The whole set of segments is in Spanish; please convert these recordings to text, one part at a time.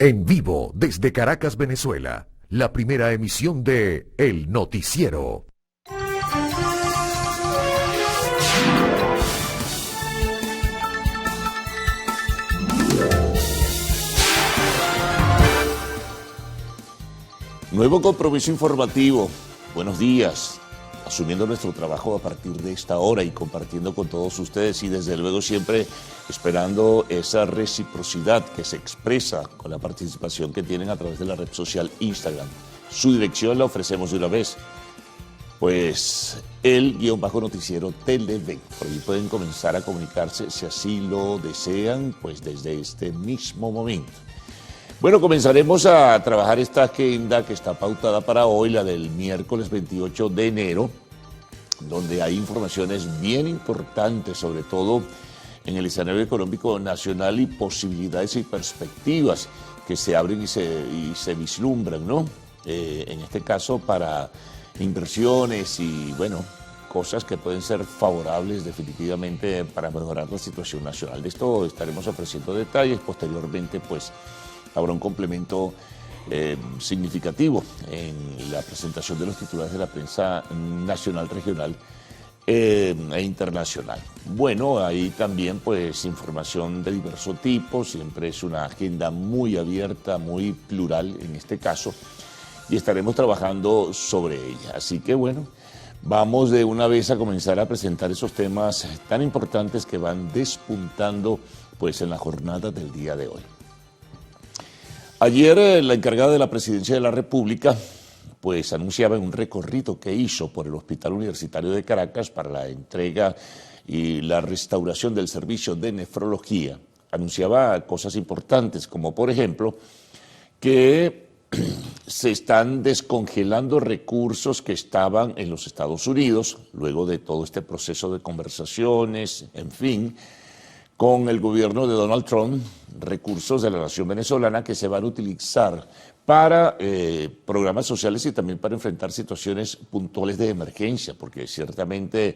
En vivo desde Caracas, Venezuela, la primera emisión de El Noticiero. Nuevo compromiso informativo. Buenos días. Asumiendo nuestro trabajo a partir de esta hora y compartiendo con todos ustedes y desde luego siempre esperando esa reciprocidad que se expresa con la participación que tienen a través de la red social Instagram. Su dirección la ofrecemos de una vez. Pues el_noticiero TV. Por ahí pueden comenzar a comunicarse si así lo desean, pues desde este mismo momento. Bueno, comenzaremos a trabajar esta agenda que está pautada para hoy, la del miércoles 28 de enero, donde hay informaciones bien importantes, sobre todo en el escenario económico nacional y posibilidades y perspectivas que se abren y se vislumbran, ¿no? En este caso para inversiones y, bueno, cosas que pueden ser favorables definitivamente para mejorar la situación nacional. De esto estaremos ofreciendo detalles. Posteriormente, pues, habrá un complemento significativo en la presentación de los titulares de la prensa nacional, regional e internacional. Bueno, ahí también pues información de diverso tipo, siempre es una agenda muy abierta, muy plural en este caso, y estaremos trabajando sobre ella. Así que bueno, vamos de una vez a comenzar a presentar esos temas tan importantes que van despuntando pues en la jornada del día de hoy. Ayer la encargada de la Presidencia de la República pues anunciaba un recorrido que hizo por el Hospital Universitario de Caracas para la entrega y la restauración del servicio de nefrología. Anunciaba cosas importantes como por ejemplo que se están descongelando recursos que estaban en los Estados Unidos luego de todo este proceso de conversaciones, en fin, con el gobierno de Donald Trump, recursos de la nación venezolana que se van a utilizar para programas sociales y también para enfrentar situaciones puntuales de emergencia, porque ciertamente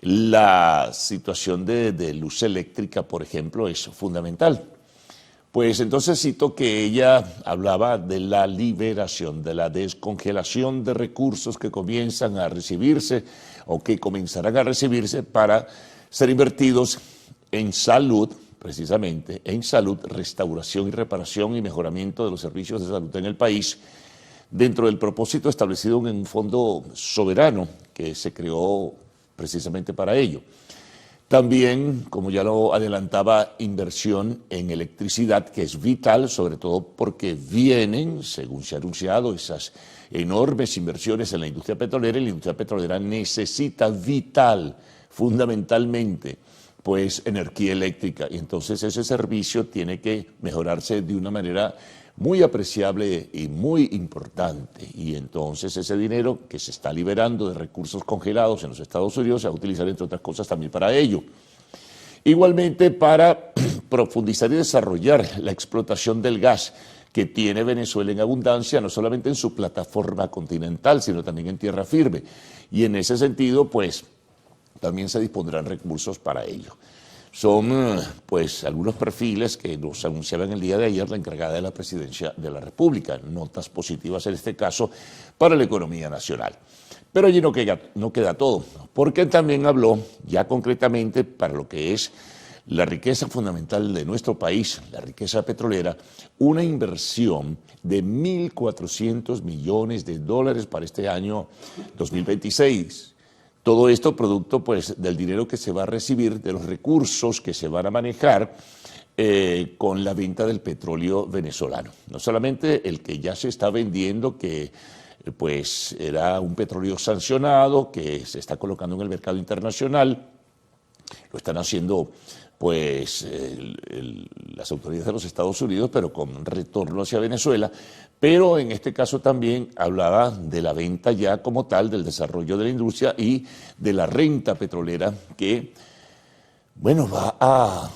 la situación de luz eléctrica, por ejemplo, es fundamental. Pues entonces cito que ella hablaba de la liberación, de la descongelación de recursos que comienzan a recibirse o que comenzarán a recibirse para ser invertidos en salud, precisamente, en salud, restauración y reparación y mejoramiento de los servicios de salud en el país, dentro del propósito establecido en un fondo soberano que se creó precisamente para ello. También, como ya lo adelantaba, inversión en electricidad, que es vital, sobre todo porque vienen, según se ha anunciado, esas enormes inversiones en la industria petrolera, y la industria petrolera necesita fundamentalmente, pues energía eléctrica, y entonces ese servicio tiene que mejorarse de una manera muy apreciable y muy importante, y entonces ese dinero que se está liberando de recursos congelados en los Estados Unidos se va a utilizar entre otras cosas también para ello. Igualmente para profundizar y desarrollar la explotación del gas que tiene Venezuela en abundancia, no solamente en su plataforma continental, sino también en tierra firme, y en ese sentido, pues, también se dispondrán recursos para ello. Son, pues, algunos perfiles que nos anunciaba el día de ayer la encargada de la Presidencia de la República, notas positivas en este caso para la economía nacional. Pero allí no queda todo, porque también habló ya concretamente para lo que es la riqueza fundamental de nuestro país, la riqueza petrolera, una inversión de 1.400 millones de dólares para este año 2026. Todo esto producto pues del dinero que se va a recibir, de los recursos que se van a manejar con la venta del petróleo venezolano. No solamente el que ya se está vendiendo, que pues era un petróleo sancionado, que se está colocando en el mercado internacional, lo están haciendo pues las autoridades de los Estados Unidos, pero con retorno hacia Venezuela, pero en este caso también hablaba de la venta ya como tal, del desarrollo de la industria y de la renta petrolera que, bueno, va a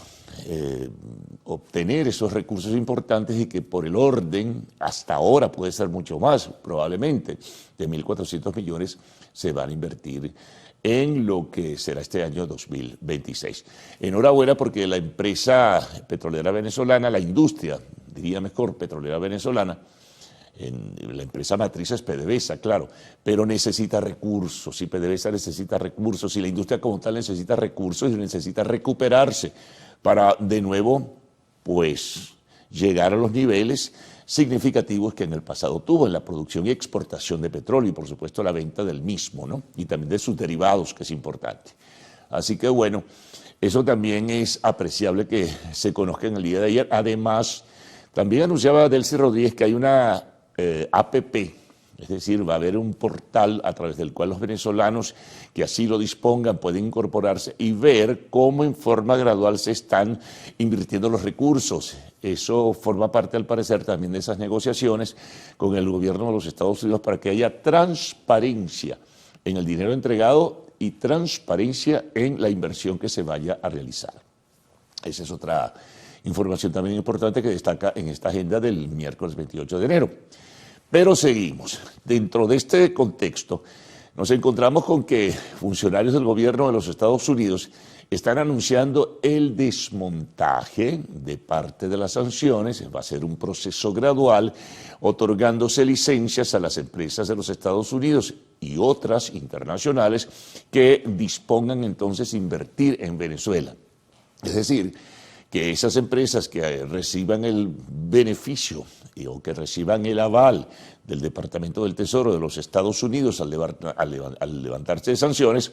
obtener esos recursos importantes y que por el orden, hasta ahora puede ser mucho más, probablemente, de 1.400 millones se van a invertir en lo que será este año 2026. Enhorabuena porque la empresa petrolera venezolana, la industria diría mejor, petrolera venezolana, la empresa matriz es PDVSA, claro, pero necesita recursos, y PDVSA necesita recursos, y la industria como tal necesita recursos y necesita recuperarse para de nuevo, pues, llegar a los niveles significativos que en el pasado tuvo en la producción y exportación de petróleo y por supuesto la venta del mismo, ¿no? Y también de sus derivados, que es importante. Así que bueno, eso también es apreciable que se conozca en el día de ayer. Además, también anunciaba Delcy Rodríguez que hay una APP, es decir, va a haber un portal a través del cual los venezolanos que así lo dispongan pueden incorporarse y ver cómo en forma gradual se están invirtiendo los recursos. Eso forma parte, al parecer, también de esas negociaciones con el gobierno de los Estados Unidos para que haya transparencia en el dinero entregado y transparencia en la inversión que se vaya a realizar. Esa es otra información también importante que destaca en esta agenda del miércoles 28 de enero. Pero seguimos. Dentro de este contexto, nos encontramos con que funcionarios del gobierno de los Estados Unidos están anunciando el desmontaje de parte de las sanciones. Va a ser un proceso gradual, otorgándose licencias a las empresas de los Estados Unidos y otras internacionales que dispongan entonces invertir en Venezuela. Es decir, que esas empresas que reciban el beneficio o que reciban el aval del Departamento del Tesoro de los Estados Unidos al levantarse de sanciones,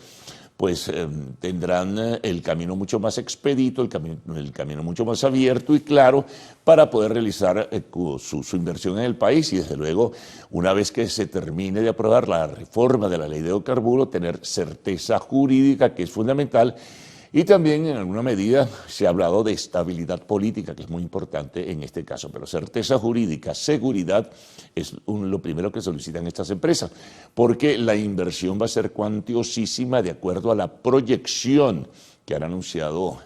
pues tendrán el camino mucho más expedito, el camino mucho más abierto y claro para poder realizar su inversión en el país y desde luego, una vez que se termine de aprobar la reforma de la ley de hidrocarburos, tener certeza jurídica, que es fundamental. Y también, en alguna medida, se ha hablado de estabilidad política, que es muy importante en este caso. Pero certeza jurídica, seguridad, es lo primero que solicitan estas empresas, porque la inversión va a ser cuantiosísima de acuerdo a la proyección que han anunciado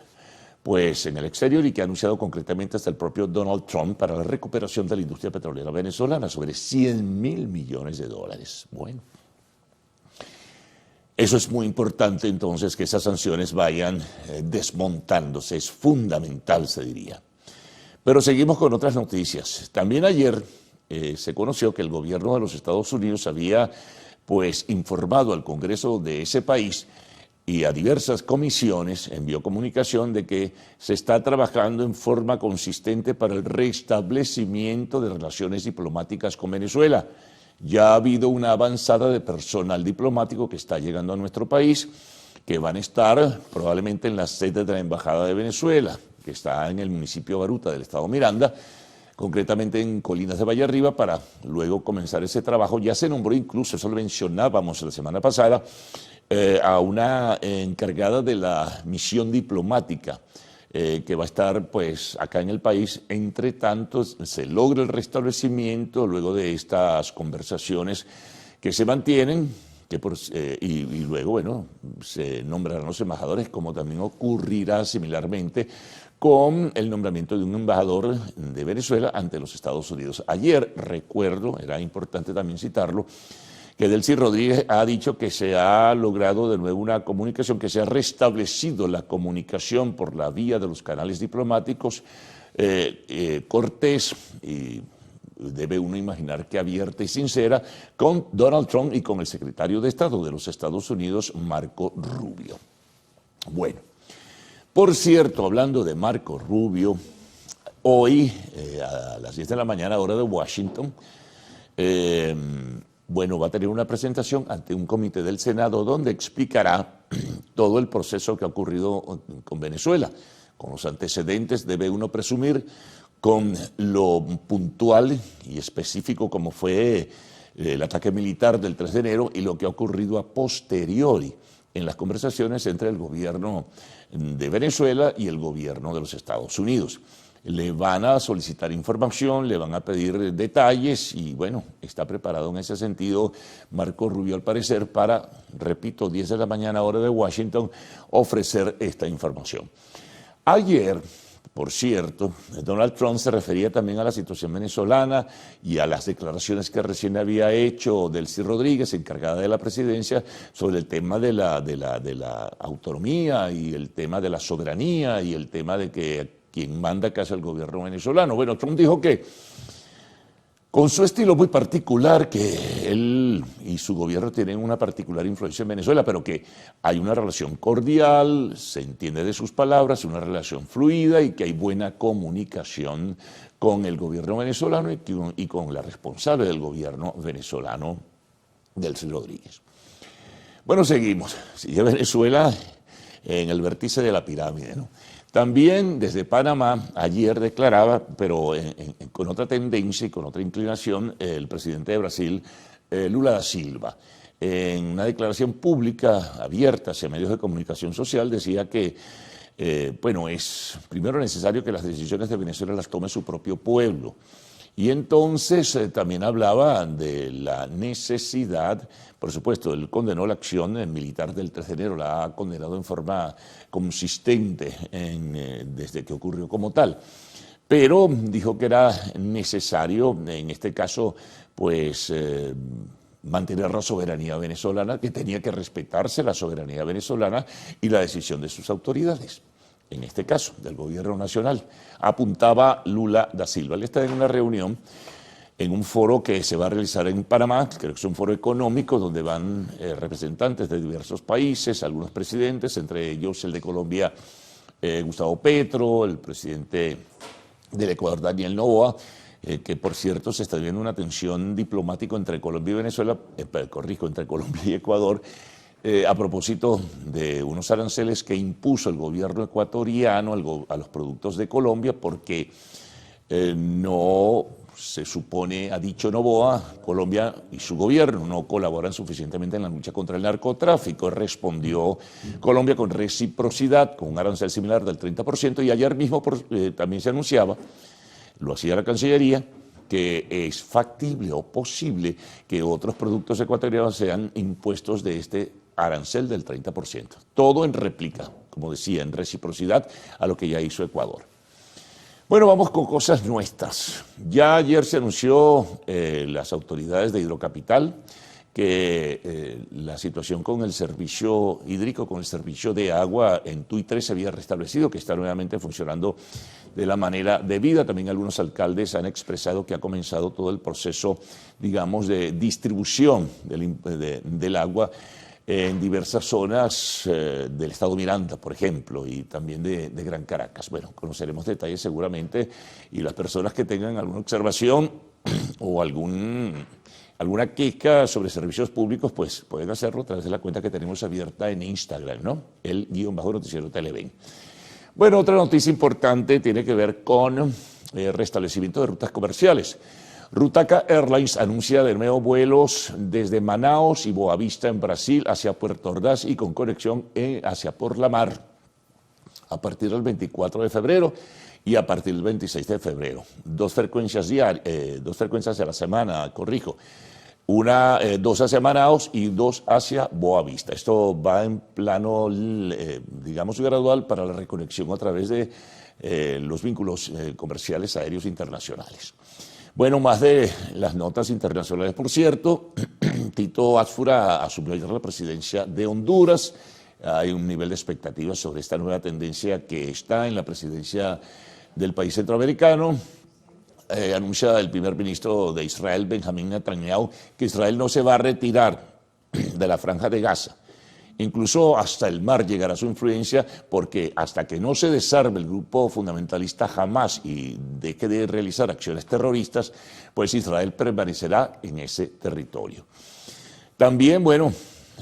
pues, en el exterior y que ha anunciado concretamente hasta el propio Donald Trump para la recuperación de la industria petrolera venezolana, sobre $100.000 millones. Bueno. Eso es muy importante entonces que esas sanciones vayan desmontándose, es fundamental se diría. Pero seguimos con otras noticias. También ayer se conoció que el gobierno de los Estados Unidos había pues informado al Congreso de ese país y a diversas comisiones envió comunicación de que se está trabajando en forma consistente para el restablecimiento de relaciones diplomáticas con Venezuela. Ya ha habido una avanzada de personal diplomático que está llegando a nuestro país, que van a estar probablemente en la sede de la Embajada de Venezuela, que está en el municipio de Baruta del estado Miranda, concretamente en Colinas de Valle Arriba, para luego comenzar ese trabajo. Ya se nombró incluso, eso lo mencionábamos la semana pasada, a una encargada de la misión diplomática, que va a estar pues acá en el país. Entre tanto se logra el restablecimiento luego de estas conversaciones que se mantienen y luego bueno se nombrarán los embajadores, como también ocurrirá similarmente con el nombramiento de un embajador de Venezuela ante los Estados Unidos. Ayer, recuerdo, era importante también citarlo, que Delcy Rodríguez ha dicho que se ha logrado de nuevo una comunicación, que se ha restablecido la comunicación por la vía de los canales diplomáticos cortés y debe uno imaginar que abierta y sincera, con Donald Trump y con el secretario de Estado de los Estados Unidos, Marco Rubio. Bueno, por cierto, hablando de Marco Rubio, hoy a las 10 de la mañana, hora de Washington, bueno, va a tener una presentación ante un comité del Senado donde explicará todo el proceso que ha ocurrido con Venezuela. Con los antecedentes debe uno presumir, con lo puntual y específico como fue el ataque militar del 3 de enero y lo que ha ocurrido a posteriori en las conversaciones entre el gobierno de Venezuela y el gobierno de los Estados Unidos. Le van a solicitar información, le van a pedir detalles y bueno, está preparado en ese sentido Marco Rubio al parecer para, repito, 10 de la mañana hora de Washington, ofrecer esta información. Ayer, por cierto, Donald Trump se refería también a la situación venezolana y a las declaraciones que recién había hecho Delcy Rodríguez, encargada de la presidencia, sobre el tema de la autonomía y el tema de la soberanía y el tema de que quien manda acá es el gobierno venezolano. Bueno, Trump dijo que con su estilo muy particular, que él y su gobierno tienen una particular influencia en Venezuela, pero que hay una relación cordial, se entiende de sus palabras, una relación fluida y que hay buena comunicación con el gobierno venezolano y con la responsable del gobierno venezolano, Delcy Rodríguez. Bueno, seguimos. Sigue Venezuela en el vértice de la pirámide, ¿no? También desde Panamá, ayer declaraba, pero con otra tendencia y con otra inclinación, el presidente de Brasil, Lula da Silva. En una declaración pública abierta hacia medios de comunicación social decía que, bueno, es primero necesario que las decisiones de Venezuela las tome su propio pueblo. Y entonces también hablaba de la necesidad, por supuesto, él condenó la acción militar del 3 de enero, la ha condenado en forma consistente desde que ocurrió como tal, pero dijo que era necesario, en este caso, pues mantener la soberanía venezolana, que tenía que respetarse la soberanía venezolana y la decisión de sus autoridades. En este caso, del gobierno nacional, apuntaba Lula da Silva. Él está en una reunión, en un foro que se va a realizar en Panamá, creo que es un foro económico donde van representantes de diversos países, algunos presidentes, entre ellos el de Colombia, Gustavo Petro, el presidente del Ecuador, Daniel Noboa, que por cierto se está viendo una tensión diplomática entre Colombia y Venezuela, entre Colombia y Ecuador, a propósito de unos aranceles que impuso el gobierno ecuatoriano a los productos de Colombia porque no se supone, ha dicho Noboa, Colombia y su gobierno no colaboran suficientemente en la lucha contra el narcotráfico. Respondió Colombia con reciprocidad, con un arancel similar del 30%, y ayer mismo también se anunciaba, lo hacía la Cancillería, que es factible o posible que otros productos ecuatorianos sean impuestos de este arancel del 30%. Todo en réplica, como decía, en reciprocidad a lo que ya hizo Ecuador. Bueno, vamos con cosas nuestras. Ya ayer se anunció las autoridades de Hidrocapital que la situación con el servicio hídrico, con el servicio de agua en Tuy 3 se había restablecido, que está nuevamente funcionando de la manera debida. También algunos alcaldes han expresado que ha comenzado todo el proceso, digamos, de distribución del agua en diversas zonas del estado Miranda, por ejemplo, y también de Gran Caracas. Bueno, conoceremos detalles seguramente, y las personas que tengan alguna observación o alguna queja sobre servicios públicos, pues pueden hacerlo a través de la cuenta que tenemos abierta en Instagram, ¿no? El_noticiero Televen. Bueno, otra noticia importante tiene que ver con restablecimiento de rutas comerciales. Rutaca Airlines anuncia de nuevo vuelos desde Manaus y Boa Vista en Brasil hacia Puerto Ordaz y con conexión hacia por la mar a partir del 24 de febrero y a partir del 26 de febrero. Dos frecuencias a la semana, corrijo. Dos hacia Manaus y dos hacia Boa Vista. Esto va en plano, digamos, gradual para la reconexión a través de los vínculos comerciales aéreos internacionales. Bueno, más de las notas internacionales, por cierto. Tito Asfura asumió ayer la presidencia de Honduras. Hay un nivel de expectativas sobre esta nueva tendencia que está en la presidencia del país centroamericano. Anuncia el primer ministro de Israel, Benjamín Netanyahu, que Israel no se va a retirar de la Franja de Gaza. Incluso hasta el mar llegará su influencia, porque hasta que no se desarme el grupo fundamentalista Hamas y deje de realizar acciones terroristas, pues Israel permanecerá en ese territorio. También, bueno,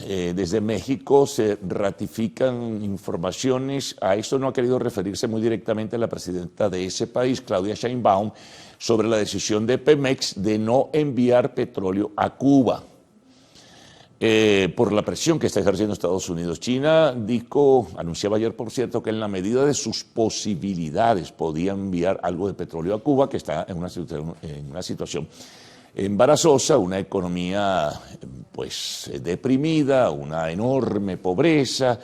desde México se ratifican informaciones, a esto no ha querido referirse muy directamente la presidenta de ese país, Claudia Sheinbaum, sobre la decisión de Pemex de no enviar petróleo a Cuba. Por la presión que está ejerciendo Estados Unidos. China anunciaba ayer, por cierto, que en la medida de sus posibilidades podía enviar algo de petróleo a Cuba, que está en una situación embarazosa, una economía pues deprimida, una enorme pobreza,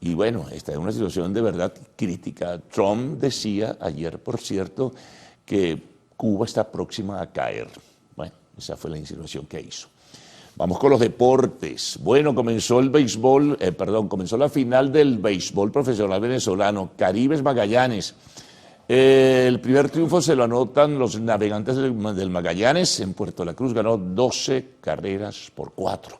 y bueno, está en una situación de verdad crítica. Trump decía ayer, por cierto, que Cuba está próxima a caer. Bueno, esa fue la insinuación que hizo. Vamos con los deportes. Bueno, comenzó la final del béisbol profesional venezolano. Caribes Magallanes El primer triunfo se lo anotan los navegantes del Magallanes. En Puerto La Cruz ganó 12-4.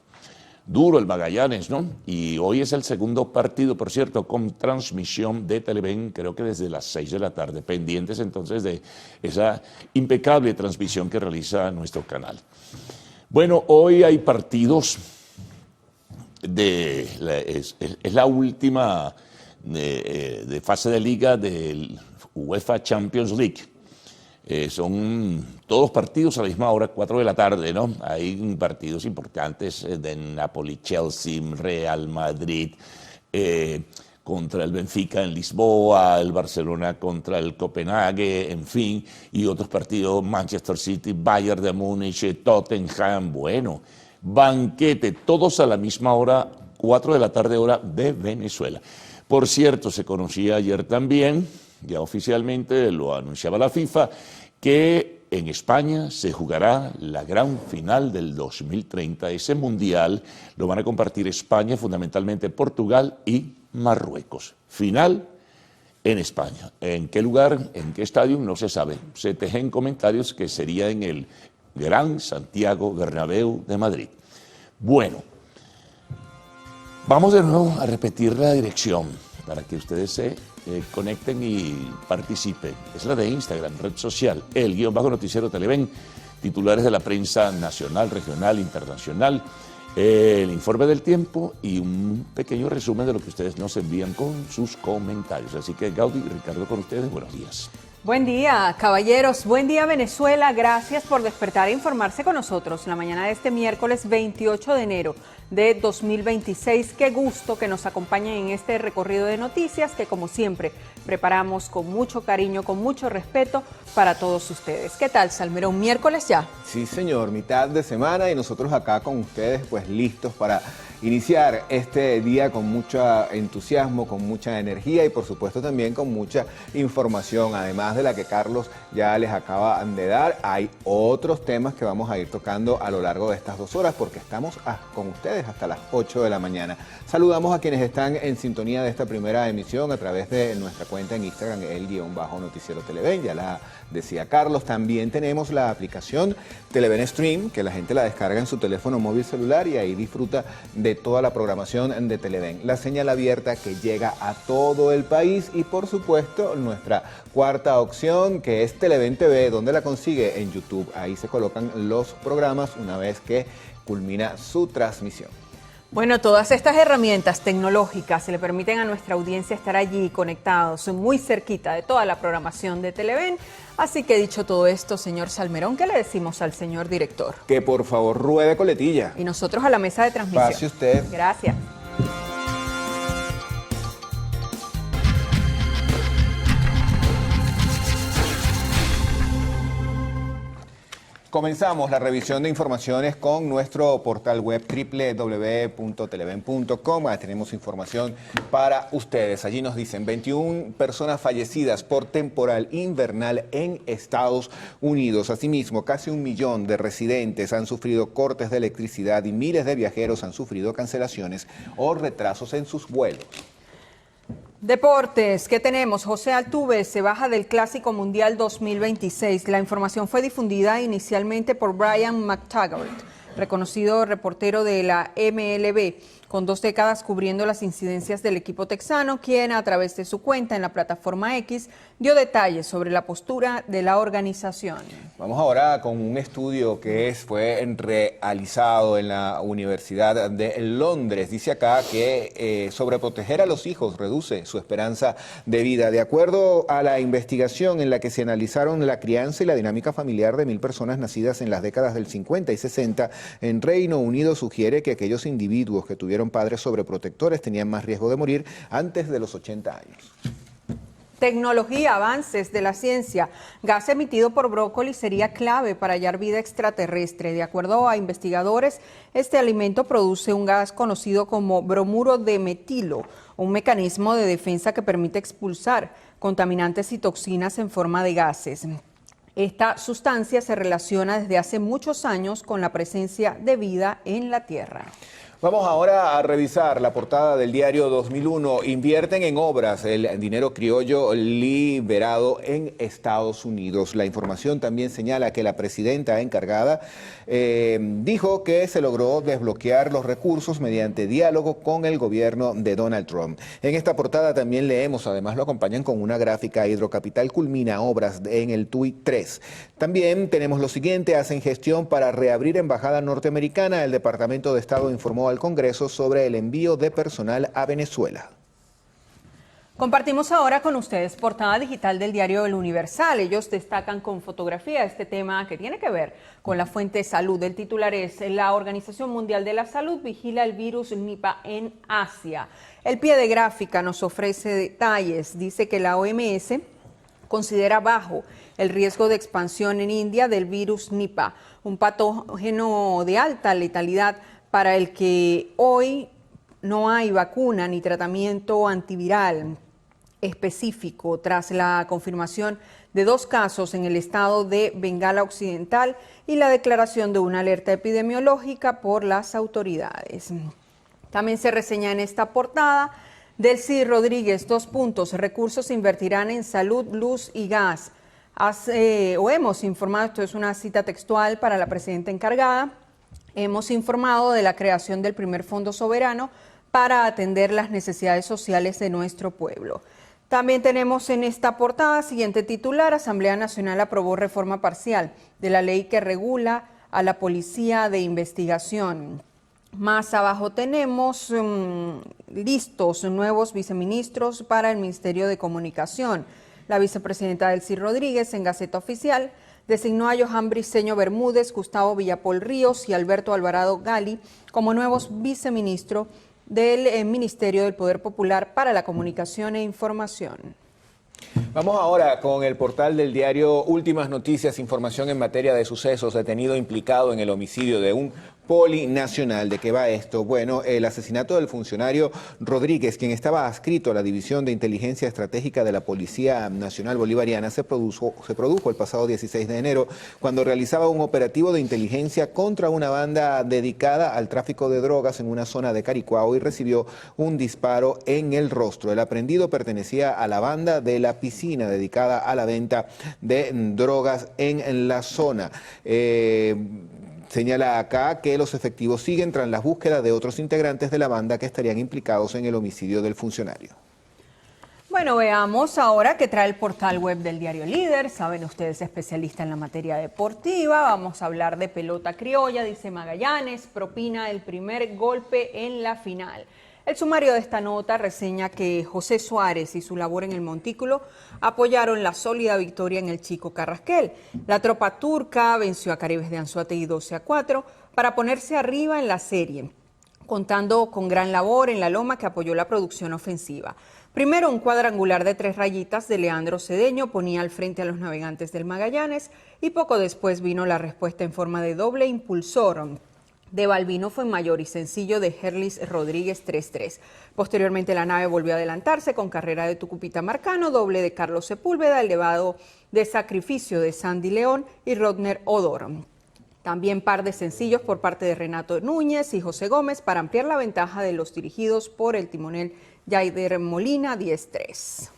Duro el Magallanes, ¿no? Y hoy es el segundo partido, por cierto, con transmisión de Televen, creo que desde las 6 de la tarde, pendientes entonces de esa impecable transmisión que realiza nuestro canal. Bueno, hoy hay partidos, es la última de fase de liga del UEFA Champions League. Son todos partidos a la misma hora, 4 de la tarde, ¿no? Hay partidos importantes de Napoli, Chelsea, Real Madrid, contra el Benfica en Lisboa, el Barcelona contra el Copenhague, en fin, y otros partidos, Manchester City, Bayern de Múnich, Tottenham, bueno, banquete, todos a la misma hora, 4 de la tarde, hora de Venezuela. Por cierto, se conocía ayer también, ya oficialmente lo anunciaba la FIFA, que en España se jugará la gran final del 2030. Ese mundial lo van a compartir España, fundamentalmente Portugal y Marruecos. Final en España. ¿En qué lugar, en qué estadio? No se sabe. Se tejen comentarios que sería en el Gran Santiago Bernabéu de Madrid. Bueno, vamos de nuevo a repetir la dirección para que ustedes se conecten y participen. Es la de Instagram, red social, _noticiero Televen, titulares de la prensa nacional, regional, internacional, el informe del tiempo y un pequeño resumen de lo que ustedes nos envían con sus comentarios. Así que Gaudí y Ricardo con ustedes, buenos días. Buen día, caballeros. Buen día, Venezuela. Gracias por despertar e informarse con nosotros la mañana de este miércoles 28 de enero de 2026. Qué gusto que nos acompañen en este recorrido de noticias que, como siempre, preparamos con mucho cariño, con mucho respeto para todos ustedes. ¿Qué tal, Salmerón? ¿Miércoles ya? Sí, señor. Mitad de semana y nosotros acá con ustedes, pues listos para iniciar este día con mucho entusiasmo, con mucha energía y por supuesto también con mucha información, además de la que Carlos ya les acaba de dar. Hay otros temas que vamos a ir tocando a lo largo de estas 2 horas porque estamos con ustedes hasta las 8 de la mañana. Saludamos a quienes están en sintonía de esta primera emisión a través de nuestra cuenta en Instagram, _noticiero Televen, ya la decía Carlos. También tenemos la aplicación Televen Stream, que la gente la descarga en su teléfono móvil celular y ahí disfruta de toda la programación de Televen. La señal abierta que llega a todo el país y por supuesto nuestra cuarta opción que es Televen TV, donde la consigue en YouTube. Ahí se colocan los programas una vez que culmina su transmisión. Bueno, todas estas herramientas tecnológicas le permiten a nuestra audiencia estar allí conectados, muy cerquita de toda la programación de Televen. Así que dicho todo esto, señor Salmerón, ¿qué le decimos al señor director? Que por favor ruede coletilla. Y nosotros a la mesa de transmisión. Pase usted. Gracias. Comenzamos la revisión de informaciones con nuestro portal web www.televen.com. Tenemos información para ustedes. Allí nos dicen 21 personas fallecidas por temporal invernal en Estados Unidos. Asimismo, casi 1 millón de residentes han sufrido cortes de electricidad y miles de viajeros han sufrido cancelaciones o retrasos en sus vuelos. Deportes, ¿qué tenemos? José Altuve se baja del Clásico Mundial 2026. La información fue difundida inicialmente por Brian McTaggart, reconocido reportero de la MLB, con 2 décadas cubriendo las incidencias del equipo texano, quien a través de su cuenta en la plataforma X dio detalles sobre la postura de la organización. Vamos ahora con un estudio que fue realizado en la Universidad de Londres. Dice acá que sobreproteger a los hijos reduce su esperanza de vida. De acuerdo a la investigación en la que se analizaron la crianza y la dinámica familiar de 1.000 personas nacidas en las décadas del 50 y 60, en Reino Unido sugiere que aquellos individuos que tuvieron padres sobreprotectores tenían más riesgo de morir antes de los 80 años. Tecnología, avances de la ciencia. Gas emitido por brócoli sería clave para hallar vida extraterrestre. De acuerdo a investigadores, este alimento produce un gas conocido como bromuro de metilo, un mecanismo de defensa que permite expulsar contaminantes y toxinas en forma de gases. Esta sustancia se relaciona desde hace muchos años con la presencia de vida en la Tierra. Vamos ahora a revisar la portada del diario 2001. Invierten en obras el dinero criollo liberado en Estados Unidos. La información también señala que la presidenta encargada dijo que se logró desbloquear los recursos mediante diálogo con el gobierno de Donald Trump. En esta portada también leemos, además lo acompañan con una gráfica: Hidrocapital culmina obras en el TUI 3. También tenemos lo siguiente: hacen gestión para reabrir embajada norteamericana. El Departamento de Estado informó al Congreso sobre el envío de personal a Venezuela. Compartimos ahora con ustedes portada digital del diario El Universal. Ellos destacan con fotografía este tema que tiene que ver con la fuente de salud. El titular es: la Organización Mundial de la Salud vigila el virus Nipah en Asia. El pie de gráfica nos ofrece detalles. Dice que la OMS considera bajo el riesgo de expansión en India del virus Nipah, un patógeno de alta letalidad para el que hoy no hay vacuna ni tratamiento antiviral específico, tras la confirmación de 2 casos en el estado de Bengala Occidental y la declaración de una alerta epidemiológica por las autoridades. También se reseña en esta portada: Delcy Rodríguez, 2 puntos, recursos se invertirán en salud, luz y gas. Hemos informado, esto es una cita textual para la presidenta encargada, hemos informado de la creación del primer fondo soberano para atender las necesidades sociales de nuestro pueblo. También tenemos en esta portada siguiente titular: Asamblea Nacional aprobó reforma parcial de la ley que regula a la Policía de Investigación. Más abajo tenemos listos nuevos viceministros para el Ministerio de Comunicación. La vicepresidenta Delcy Rodríguez, en Gaceta Oficial, designó a Johan Briceño Bermúdez, Gustavo Villapol Ríos y Alberto Alvarado Gali como nuevos viceministros del Ministerio del Poder Popular para la Comunicación e Información. Vamos ahora con el portal del diario Últimas Noticias, información en materia de sucesos. Detenido implicado en el homicidio de un polinacional. ¿De qué va esto? Bueno, el asesinato del funcionario Rodríguez, quien estaba adscrito a la División de Inteligencia Estratégica de la Policía Nacional Bolivariana, se produjo el pasado 16 de enero, cuando realizaba un operativo de inteligencia contra una banda dedicada al tráfico de drogas en una zona de Caricuao y recibió un disparo en el rostro. El aprehendido pertenecía a la banda de la piscina dedicada a la venta de drogas en la zona. Señala acá que los efectivos siguen tras la búsqueda de otros integrantes de la banda que estarían implicados en el homicidio del funcionario. Bueno, veamos ahora qué trae el portal web del diario Líder. Saben ustedes, especialista en la materia deportiva. Vamos a hablar de pelota criolla. Dice: Magallanes propina el primer golpe en la final. El sumario de esta nota reseña que José Suárez y su labor en el montículo apoyaron la sólida victoria en el Chico Carrasquel. La tropa turca venció a Caribes de Anzoátegui 12-4 para ponerse arriba en la serie, contando con gran labor en la loma que apoyó la producción ofensiva. Primero, un cuadrangular de 3 rayitas de Leandro Cedeño ponía al frente a los navegantes del Magallanes, y poco después vino la respuesta en forma de doble impulsor de Balbino Fuenmayor y sencillo de Herlis Rodríguez 3-3. Posteriormente la nave volvió a adelantarse con carrera de Tucupita Marcano, doble de Carlos Sepúlveda, elevado de sacrificio de Sandy León y Rodner Odor. También par de sencillos por parte de Renato Núñez y José Gómez para ampliar la ventaja de los dirigidos por el timonel Yaider Molina 10-3.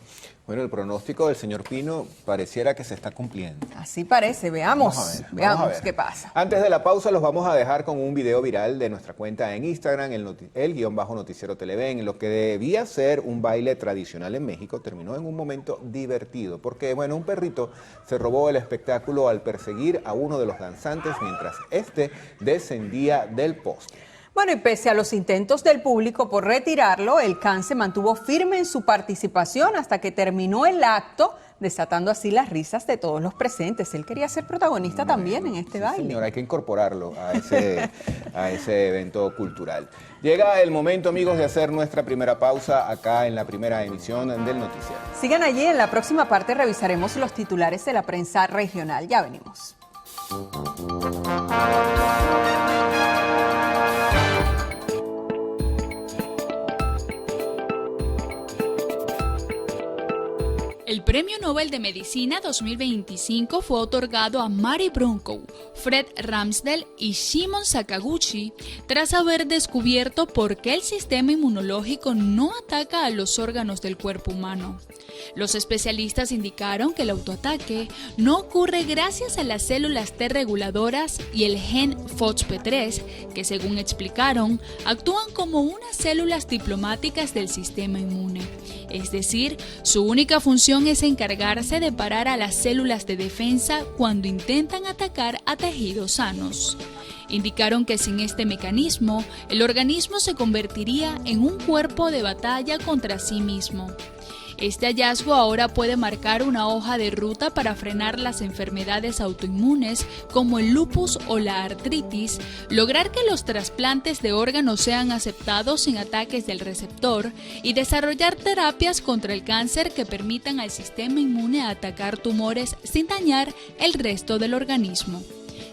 Bueno, el pronóstico del señor Pino pareciera que se está cumpliendo. Así parece, veamos Vamos a ver. Qué pasa. Antes de la pausa los vamos a dejar con un video viral de nuestra cuenta en Instagram, el _noticiero Televen. Lo que debía ser un baile tradicional en México terminó en un momento divertido, porque bueno, un perrito se robó el espectáculo al perseguir a uno de los danzantes mientras este descendía del poste. Bueno, y pese a los intentos del público por retirarlo, el can se mantuvo firme en su participación hasta que terminó el acto, desatando así las risas de todos los presentes. Él quería ser protagonista también en este baile. Señor, hay que incorporarlo a ese evento cultural. Llega el momento, amigos, de hacer nuestra primera pausa acá en la primera emisión del noticiero. Sigan allí, en la próxima parte revisaremos los titulares de la prensa regional. Ya venimos. El premio Premio Nobel de Medicina 2025 fue otorgado a Mari Bronkow, Fred Ramsdell y Shimon Sakaguchi tras haber descubierto por qué el sistema inmunológico no ataca a los órganos del cuerpo humano. Los especialistas indicaron que el autoataque no ocurre gracias a las células T reguladoras y el gen FOXP3, que según explicaron, actúan como unas células diplomáticas del sistema inmune. Es decir, su única función es encargarse de parar a las células de defensa cuando intentan atacar a tejidos sanos. Indicaron que sin este mecanismo, el organismo se convertiría en un cuerpo de batalla contra sí mismo. Este hallazgo ahora puede marcar una hoja de ruta para frenar las enfermedades autoinmunes como el lupus o la artritis, lograr que los trasplantes de órganos sean aceptados sin ataques del receptor y desarrollar terapias contra el cáncer que permitan al sistema inmune atacar tumores sin dañar el resto del organismo.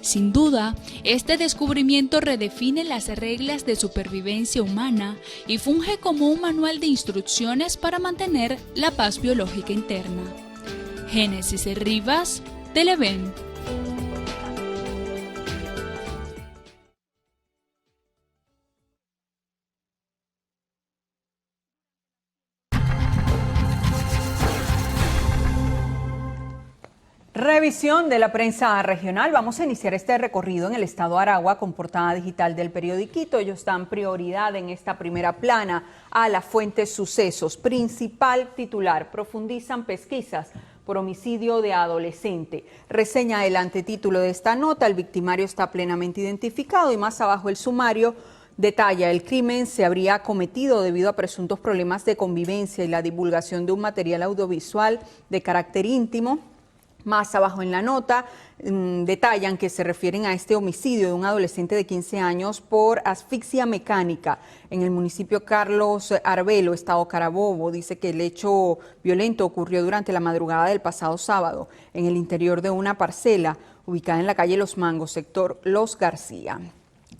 Sin duda, este descubrimiento redefine las reglas de supervivencia humana y funge como un manual de instrucciones para mantener la paz biológica interna. Génesis Rivas, Televen. Revisión de la prensa regional. Vamos a iniciar este recorrido en el estado Aragua con portada digital del periodiquito. Ellos dan prioridad en esta primera plana a la fuente sucesos. Principal titular, profundizan pesquisas por homicidio de adolescente. Reseña el antetítulo de esta nota, el victimario está plenamente identificado y más abajo el sumario detalla, el crimen se habría cometido debido a presuntos problemas de convivencia y la divulgación de un material audiovisual de carácter íntimo. Más abajo en la nota detallan que se refieren a este homicidio de un adolescente de 15 años por asfixia mecánica en el municipio Carlos Arbelo, estado Carabobo. Dice que el hecho violento ocurrió durante la madrugada del pasado sábado en el interior de una parcela ubicada en la calle Los Mangos, sector Los García.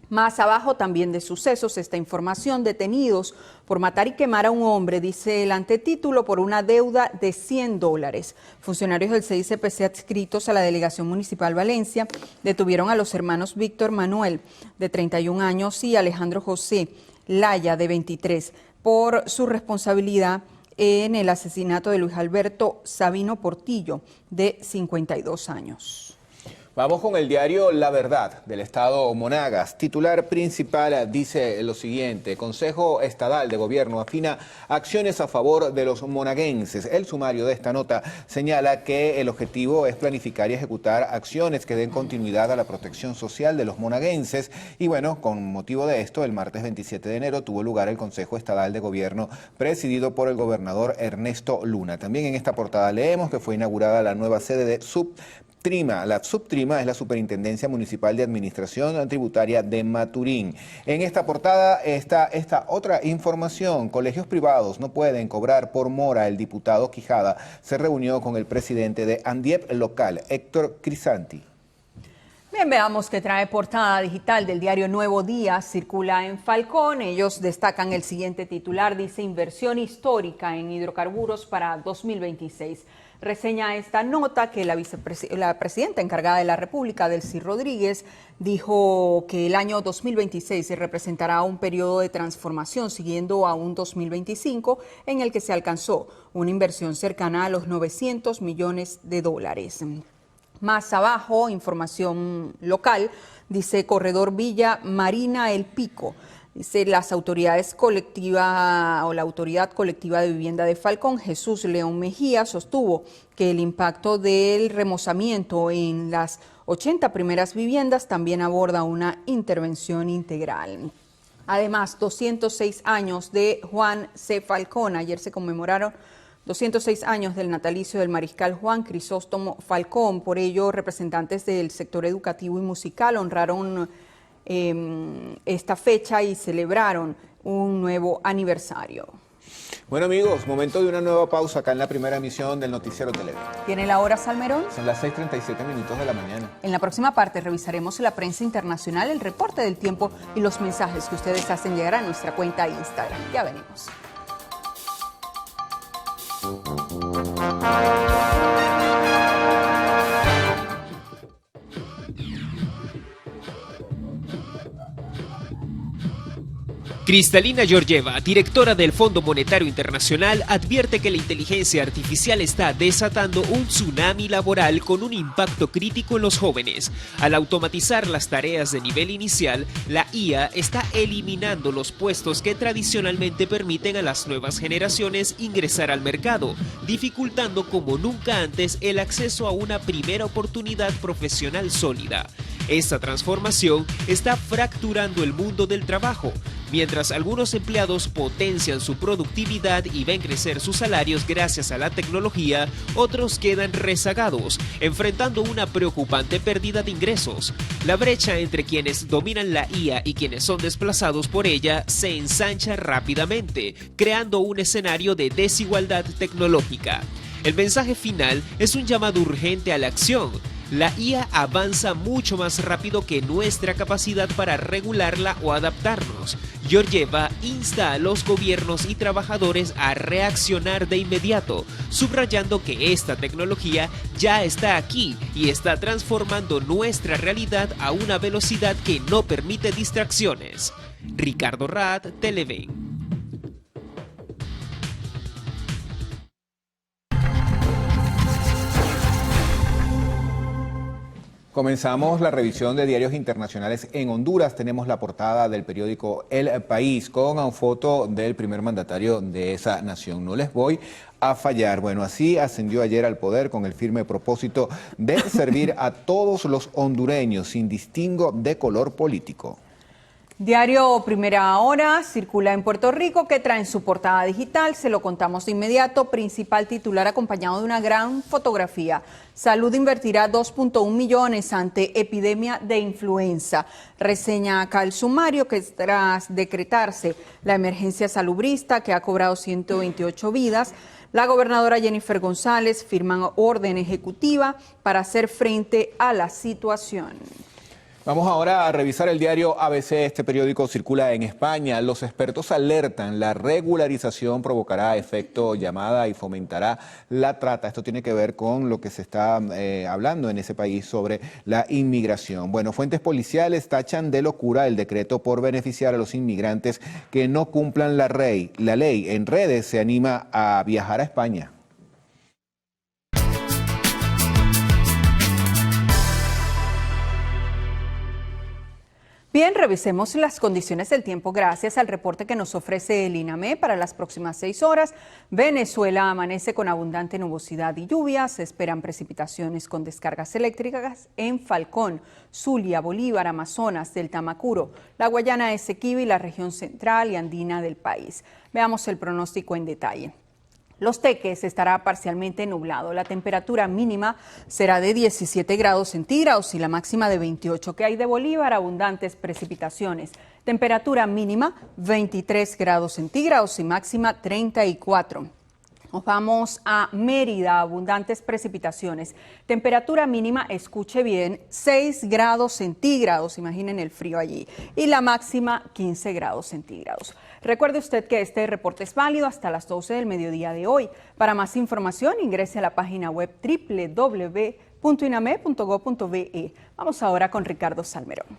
Más abajo también de sucesos esta información, detenidos por matar y quemar a un hombre, dice el antetítulo, por una deuda de $100. Funcionarios del CICPC adscritos a la Delegación Municipal Valencia detuvieron a los hermanos Víctor Manuel, de 31 años, y Alejandro José Laya, de 23, por su responsabilidad en el asesinato de Luis Alberto Sabino Portillo, de 52 años. Vamos con el diario La Verdad del estado Monagas. Titular principal dice lo siguiente: Consejo Estadal de Gobierno afina acciones a favor de los monaguenses. El sumario de esta nota señala que el objetivo es planificar y ejecutar acciones que den continuidad a la protección social de los monaguenses. Y bueno, con motivo de esto, el martes 27 de enero tuvo lugar el Consejo Estadal de Gobierno presidido por el gobernador Ernesto Luna. También en esta portada leemos que fue inaugurada la nueva sede de Subtrima. La Subtrima es la Superintendencia Municipal de Administración Tributaria de Maturín. En esta portada está esta otra información. Colegios privados no pueden cobrar por mora. El diputado Quijada se reunió con el presidente de Andiep local, Héctor Crisanti. Bien, veamos qué trae portada digital del diario Nuevo Día. Circula en Falcón. Ellos destacan el siguiente titular. Dice: inversión histórica en hidrocarburos para 2026. Reseña esta nota que la presidenta encargada de la República, Delcy Rodríguez, dijo que el año 2026 se representará un periodo de transformación siguiendo a un 2025 en el que se alcanzó una inversión cercana a los $900 millones. Más abajo, información local, dice Corredor Villa Marina El Pico. Dice la Autoridad Colectiva de Vivienda de Falcón, Jesús León Mejía, sostuvo que el impacto del remozamiento en las 80 primeras viviendas también aborda una intervención integral. Además, 206 años de Juan C. Falcón. Ayer se conmemoraron 206 años del natalicio del mariscal Juan Crisóstomo Falcón. Por ello, representantes del sector educativo y musical honraron esta fecha y celebraron un nuevo aniversario. Bueno, amigos, momento de una nueva pausa acá en la primera emisión del Noticiero Televen. ¿Tiene la hora, Salmerón? Son las 6:37 minutos de la mañana. En la próxima parte revisaremos la prensa internacional, el reporte del tiempo y los mensajes que ustedes hacen llegar a nuestra cuenta Instagram. Ya venimos. Kristalina Georgieva, directora del Fondo Monetario Internacional, advierte que la inteligencia artificial está desatando un tsunami laboral con un impacto crítico en los jóvenes. Al automatizar las tareas de nivel inicial, la IA está eliminando los puestos que tradicionalmente permiten a las nuevas generaciones ingresar al mercado, dificultando como nunca antes el acceso a una primera oportunidad profesional sólida. Esta transformación está fracturando el mundo del trabajo. Mientras algunos empleados potencian su productividad y ven crecer sus salarios gracias a la tecnología, otros quedan rezagados, enfrentando una preocupante pérdida de ingresos. La brecha entre quienes dominan la IA y quienes son desplazados por ella se ensancha rápidamente, creando un escenario de desigualdad tecnológica. El mensaje final es un llamado urgente a la acción. La IA avanza mucho más rápido que nuestra capacidad para regularla o adaptarnos. Georgieva insta a los gobiernos y trabajadores a reaccionar de inmediato, subrayando que esta tecnología ya está aquí y está transformando nuestra realidad a una velocidad que no permite distracciones. Ricardo Raad, Televen. Comenzamos la revisión de diarios internacionales en Honduras. Tenemos la portada del periódico El País con foto del primer mandatario de esa nación. No les voy a fallar. Bueno, así ascendió ayer al poder con el firme propósito de servir a todos los hondureños sin distingo de color político. Diario Primera Hora circula en Puerto Rico, que trae en su portada digital, se lo contamos de inmediato, principal titular acompañado de una gran fotografía. Salud invertirá 2.1 millones ante epidemia de influenza. Reseña acá el sumario que tras decretarse la emergencia salubrista que ha cobrado 128 vidas, la gobernadora Jennifer González firma orden ejecutiva para hacer frente a la situación. Vamos ahora a revisar el diario ABC. Este periódico circula en España. Los expertos alertan, la regularización provocará efecto llamada y fomentará la trata. Esto tiene que ver con lo que se está hablando en ese país sobre la inmigración. Bueno, fuentes policiales tachan de locura el decreto por beneficiar a los inmigrantes que no cumplan la ley. En redes se anima a viajar a España. Bien, revisemos las condiciones del tiempo gracias al reporte que nos ofrece el INAME para las próximas 6 horas. Venezuela amanece con abundante nubosidad y lluvias. Se esperan precipitaciones con descargas eléctricas en Falcón, Zulia, Bolívar, Amazonas, del Tamacuro, la Guayana Esequiba y la región central y andina del país. Veamos el pronóstico en detalle. Los Teques estará parcialmente nublado. La temperatura mínima será de 17 grados centígrados y la máxima de 28. ¿Qué hay de Bolívar? Abundantes precipitaciones. Temperatura mínima 23 grados centígrados y máxima 34. Nos vamos a Mérida, abundantes precipitaciones. Temperatura mínima, escuche bien, 6 grados centígrados, imaginen el frío allí. Y la máxima, 15 grados centígrados. Recuerde usted que este reporte es válido hasta las 12 del mediodía de hoy. Para más información, ingrese a la página web www.iname.gov.be. Vamos ahora con Ricardo Salmerón.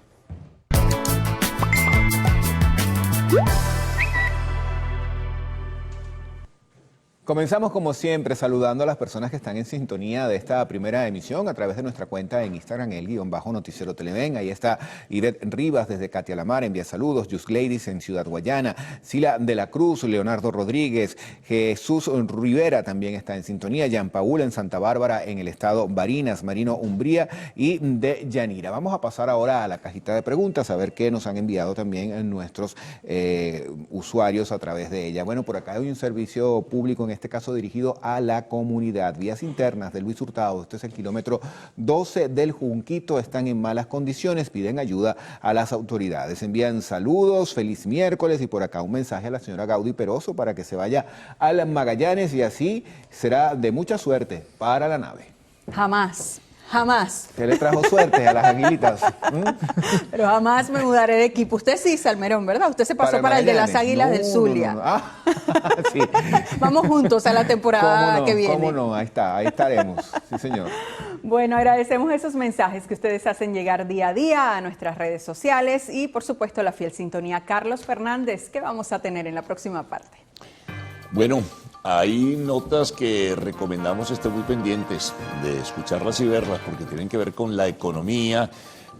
Comenzamos como siempre saludando a las personas que están en sintonía de esta primera emisión a través de nuestra cuenta en Instagram, _noticiero Televen. Ahí está Iret Rivas desde Katia Lamar, envía saludos. Just Ladies en Ciudad Guayana, Sila de la Cruz, Leonardo Rodríguez, Jesús Rivera también está en sintonía, Jean Paul en Santa Bárbara en el estado Barinas, Marino Umbría y de Yanira. Vamos a pasar ahora a la cajita de preguntas a ver qué nos han enviado también nuestros usuarios a través de ella. Bueno, por acá hay un servicio público en este caso dirigido a la comunidad. Vías internas de Luis Hurtado, este es el kilómetro 12 del Junquito, están en malas condiciones, piden ayuda a las autoridades. Envían saludos, feliz miércoles y por acá un mensaje a la señora Gaudí Peroso para que se vaya a las Magallanes y así será de mucha suerte para la nave. Jamás. Jamás. ¿Qué le trajo suerte a las Águilitas? Pero jamás me mudaré de equipo. Usted sí, Salmerón, ¿verdad? Usted se pasó para el de las Águilas del Zulia. No. Ah, sí. Vamos juntos a la temporada que viene. ¿Cómo no? Ahí está, ahí estaremos. Sí, señor. Bueno, agradecemos esos mensajes que ustedes hacen llegar día a día a nuestras redes sociales y, por supuesto, la fiel sintonía. Carlos Fernández, ¿qué vamos a tener en la próxima parte? Bueno, hay notas que recomendamos estén muy pendientes de escucharlas y verlas porque tienen que ver con la economía,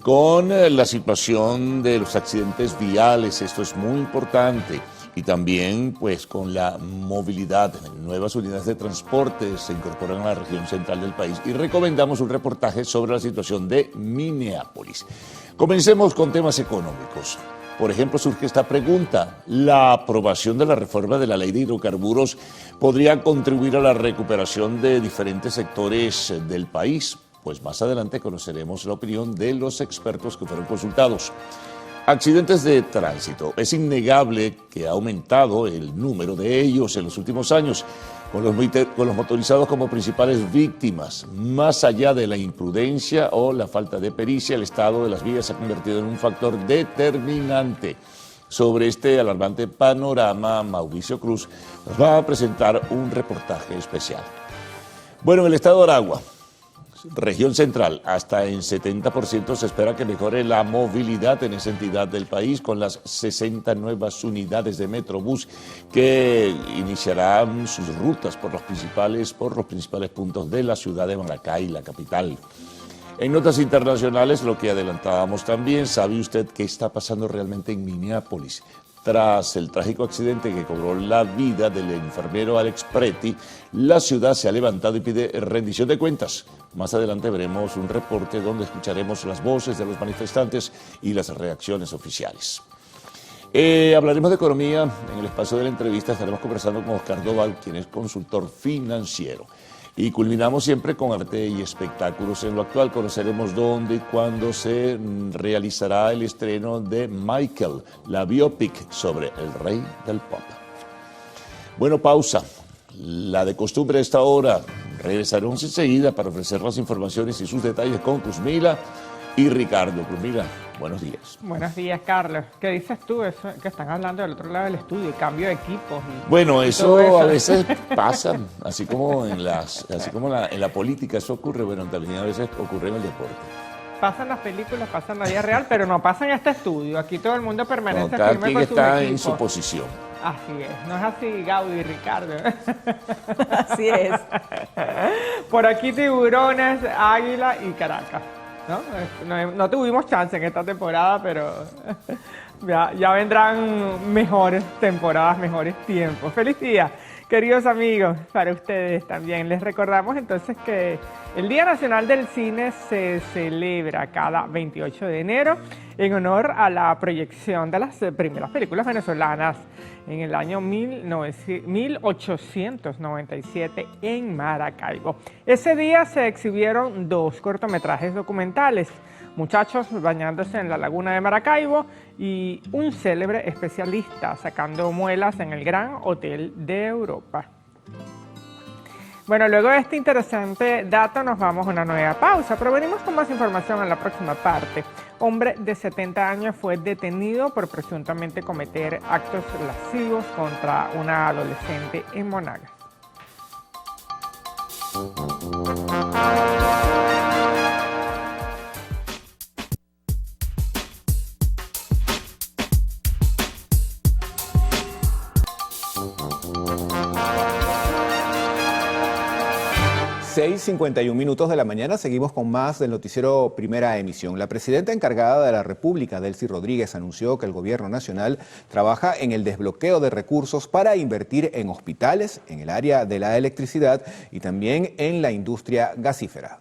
con la situación de los accidentes viales, esto es muy importante, y también pues con la movilidad. Nuevas unidades de transporte se incorporan a la región central del país y recomendamos un reportaje sobre la situación de Minneapolis. Comencemos con temas económicos. Por ejemplo, surge esta pregunta: ¿la aprobación de la reforma de la ley de hidrocarburos podría contribuir a la recuperación de diferentes sectores del país? Pues más adelante conoceremos la opinión de los expertos que fueron consultados. Accidentes de tránsito. Es innegable que ha aumentado el número de ellos en los últimos años, con los motorizados como principales víctimas. Más allá de la imprudencia o la falta de pericia, el estado de las vías se ha convertido en un factor determinante. Sobre este alarmante panorama, Mauricio Cruz nos va a presentar un reportaje especial. Bueno, en el estado de Aragua, región central, hasta en 70% se espera que mejore la movilidad en esa entidad del país con las 60 nuevas unidades de Metrobús que iniciarán sus rutas por los principales puntos de la ciudad de Maracay, la capital. En notas internacionales, lo que adelantábamos también, ¿sabe usted qué está pasando realmente en Minneapolis? Tras el trágico accidente que cobró la vida del enfermero Alex Preti, la ciudad se ha levantado y pide rendición de cuentas. Más adelante veremos un reporte donde escucharemos las voces de los manifestantes y las reacciones oficiales. Hablaremos de economía. En el espacio de la entrevista estaremos conversando con Oscar Doval, quien es consultor financiero. Y culminamos siempre con arte y espectáculos. En lo actual conoceremos dónde y cuándo se realizará el estreno de Michael, la biopic sobre el rey del pop. Bueno, pausa. La de costumbre a esta hora. Regresaremos enseguida para ofrecer las informaciones y sus detalles con Cruzmila y Ricardo. Cruzmila, buenos días. Buenos días, Carlos. ¿Qué dices tú? Eso que están hablando del otro lado del estudio, cambio de equipos. Bueno, eso a veces pasa, así como en la política eso ocurre, bueno, también a veces ocurre en el deporte. Pasan las películas, pasan la vida real, pero no pasa en este estudio. Aquí todo el mundo permanece cada firme quien con sus está equipos. en su posición. Así es, no es así, Gaudi y Ricardo. Así es. Por aquí Tiburones, Águila y Caracas. No tuvimos chance en esta temporada, pero ya vendrán mejores temporadas, mejores tiempos. ¡Feliz día, queridos amigos! Para ustedes también. Les recordamos entonces que el Día Nacional del Cine se celebra cada 28 de enero en honor a la proyección de las primeras películas venezolanas en el año 1897 en Maracaibo. Ese día se exhibieron 2 cortometrajes documentales, Muchachos bañándose en la laguna de Maracaibo y un célebre especialista sacando muelas en el Gran Hotel de Europa. Bueno, luego de este interesante dato nos vamos a una nueva pausa, pero venimos con más información en la próxima parte. Hombre de 70 años fue detenido por presuntamente cometer actos lascivos contra una adolescente en Monagas. 6:51 minutos de la mañana, seguimos con más del noticiero Primera Emisión. La presidenta encargada de la República, Delcy Rodríguez, anunció que el gobierno nacional trabaja en el desbloqueo de recursos para invertir en hospitales, en el área de la electricidad y también en la industria gasífera.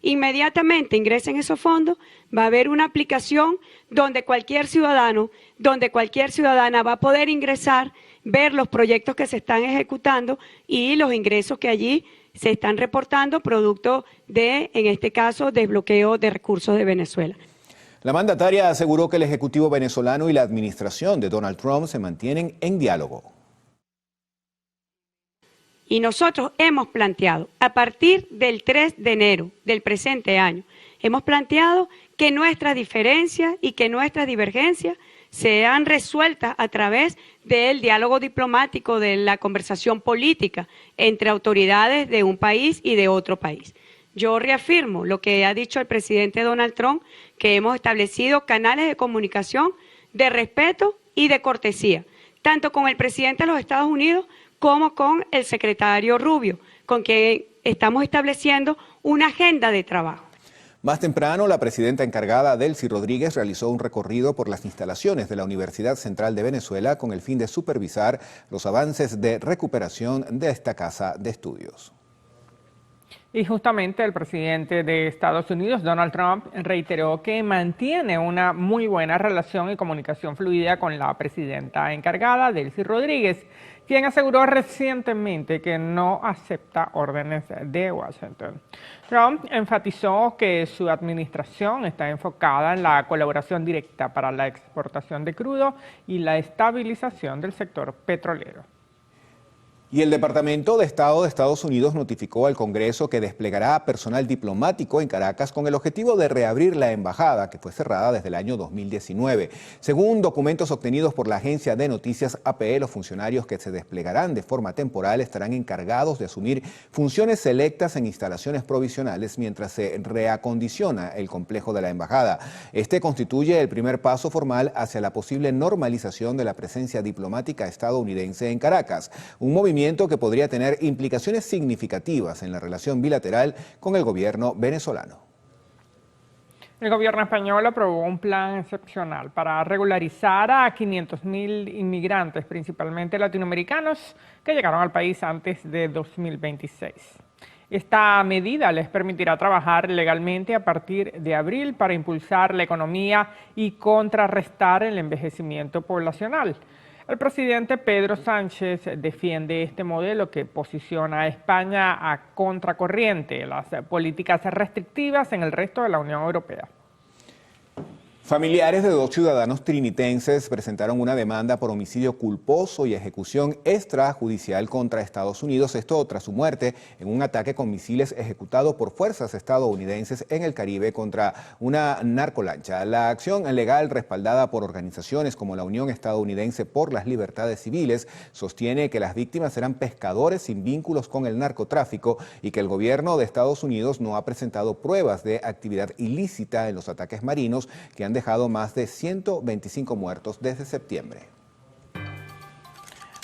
Inmediatamente ingresen esos fondos, va a haber una aplicación donde cualquier ciudadano, donde cualquier ciudadana va a poder ingresar, ver los proyectos que se están ejecutando y los ingresos que allí se están reportando producto de, en este caso, desbloqueo de recursos de Venezuela. La mandataria aseguró que el Ejecutivo venezolano y la administración de Donald Trump se mantienen en diálogo. Y nosotros hemos planteado, a partir del 3 de enero del presente año, hemos planteado que nuestras diferencias y que nuestras divergencias sean resueltas a través del diálogo diplomático, de la conversación política entre autoridades de un país y de otro país. Yo reafirmo lo que ha dicho el presidente Donald Trump, que hemos establecido canales de comunicación de respeto y de cortesía, tanto con el presidente de los Estados Unidos como con el secretario Rubio, con quien estamos estableciendo una agenda de trabajo. Más temprano, la presidenta encargada, Delcy Rodríguez, realizó un recorrido por las instalaciones de la Universidad Central de Venezuela con el fin de supervisar los avances de recuperación de esta casa de estudios. Y justamente el presidente de Estados Unidos, Donald Trump, reiteró que mantiene una muy buena relación y comunicación fluida con la presidenta encargada, Delcy Rodríguez, quien aseguró recientemente que no acepta órdenes de Washington. Trump enfatizó que su administración está enfocada en la colaboración directa para la exportación de crudo y la estabilización del sector petrolero. Y el Departamento de Estado de Estados Unidos notificó al Congreso que desplegará personal diplomático en Caracas con el objetivo de reabrir la embajada, que fue cerrada desde el año 2019. Según documentos obtenidos por la agencia de noticias AP, los funcionarios que se desplegarán de forma temporal estarán encargados de asumir funciones selectas en instalaciones provisionales mientras se reacondiciona el complejo de la embajada. Este constituye el primer paso formal hacia la posible normalización de la presencia diplomática estadounidense en Caracas, un movimiento que podría tener implicaciones significativas en la relación bilateral con el gobierno venezolano. El gobierno español aprobó un plan excepcional para regularizar a 500.000 inmigrantes, principalmente latinoamericanos, que llegaron al país antes de 2026. Esta medida les permitirá trabajar legalmente a partir de abril para impulsar la economía y contrarrestar el envejecimiento poblacional. El presidente Pedro Sánchez defiende este modelo que posiciona a España a contracorriente de las políticas restrictivas en el resto de la Unión Europea. Familiares de 2 ciudadanos trinitenses presentaron una demanda por homicidio culposo y ejecución extrajudicial contra Estados Unidos, esto tras su muerte en un ataque con misiles ejecutado por fuerzas estadounidenses en el Caribe contra una narcolancha. La acción legal, respaldada por organizaciones como la Unión Estadounidense por las Libertades Civiles, sostiene que las víctimas eran pescadores sin vínculos con el narcotráfico y que el gobierno de Estados Unidos no ha presentado pruebas de actividad ilícita en los ataques marinos que han dejado más de 125 muertos desde septiembre.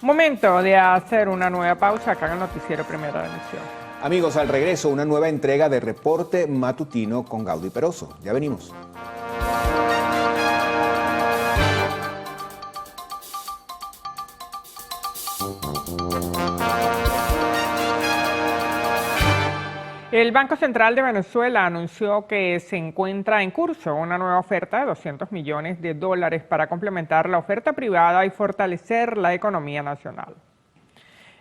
Momento de hacer una nueva pausa acá en el noticiero Primera Emisión. Amigos, al regreso una nueva entrega de Reporte Matutino con Gaudy Peroso. Ya venimos. El Banco Central de Venezuela anunció que se encuentra en curso una nueva oferta de $200 millones para complementar la oferta privada y fortalecer la economía nacional.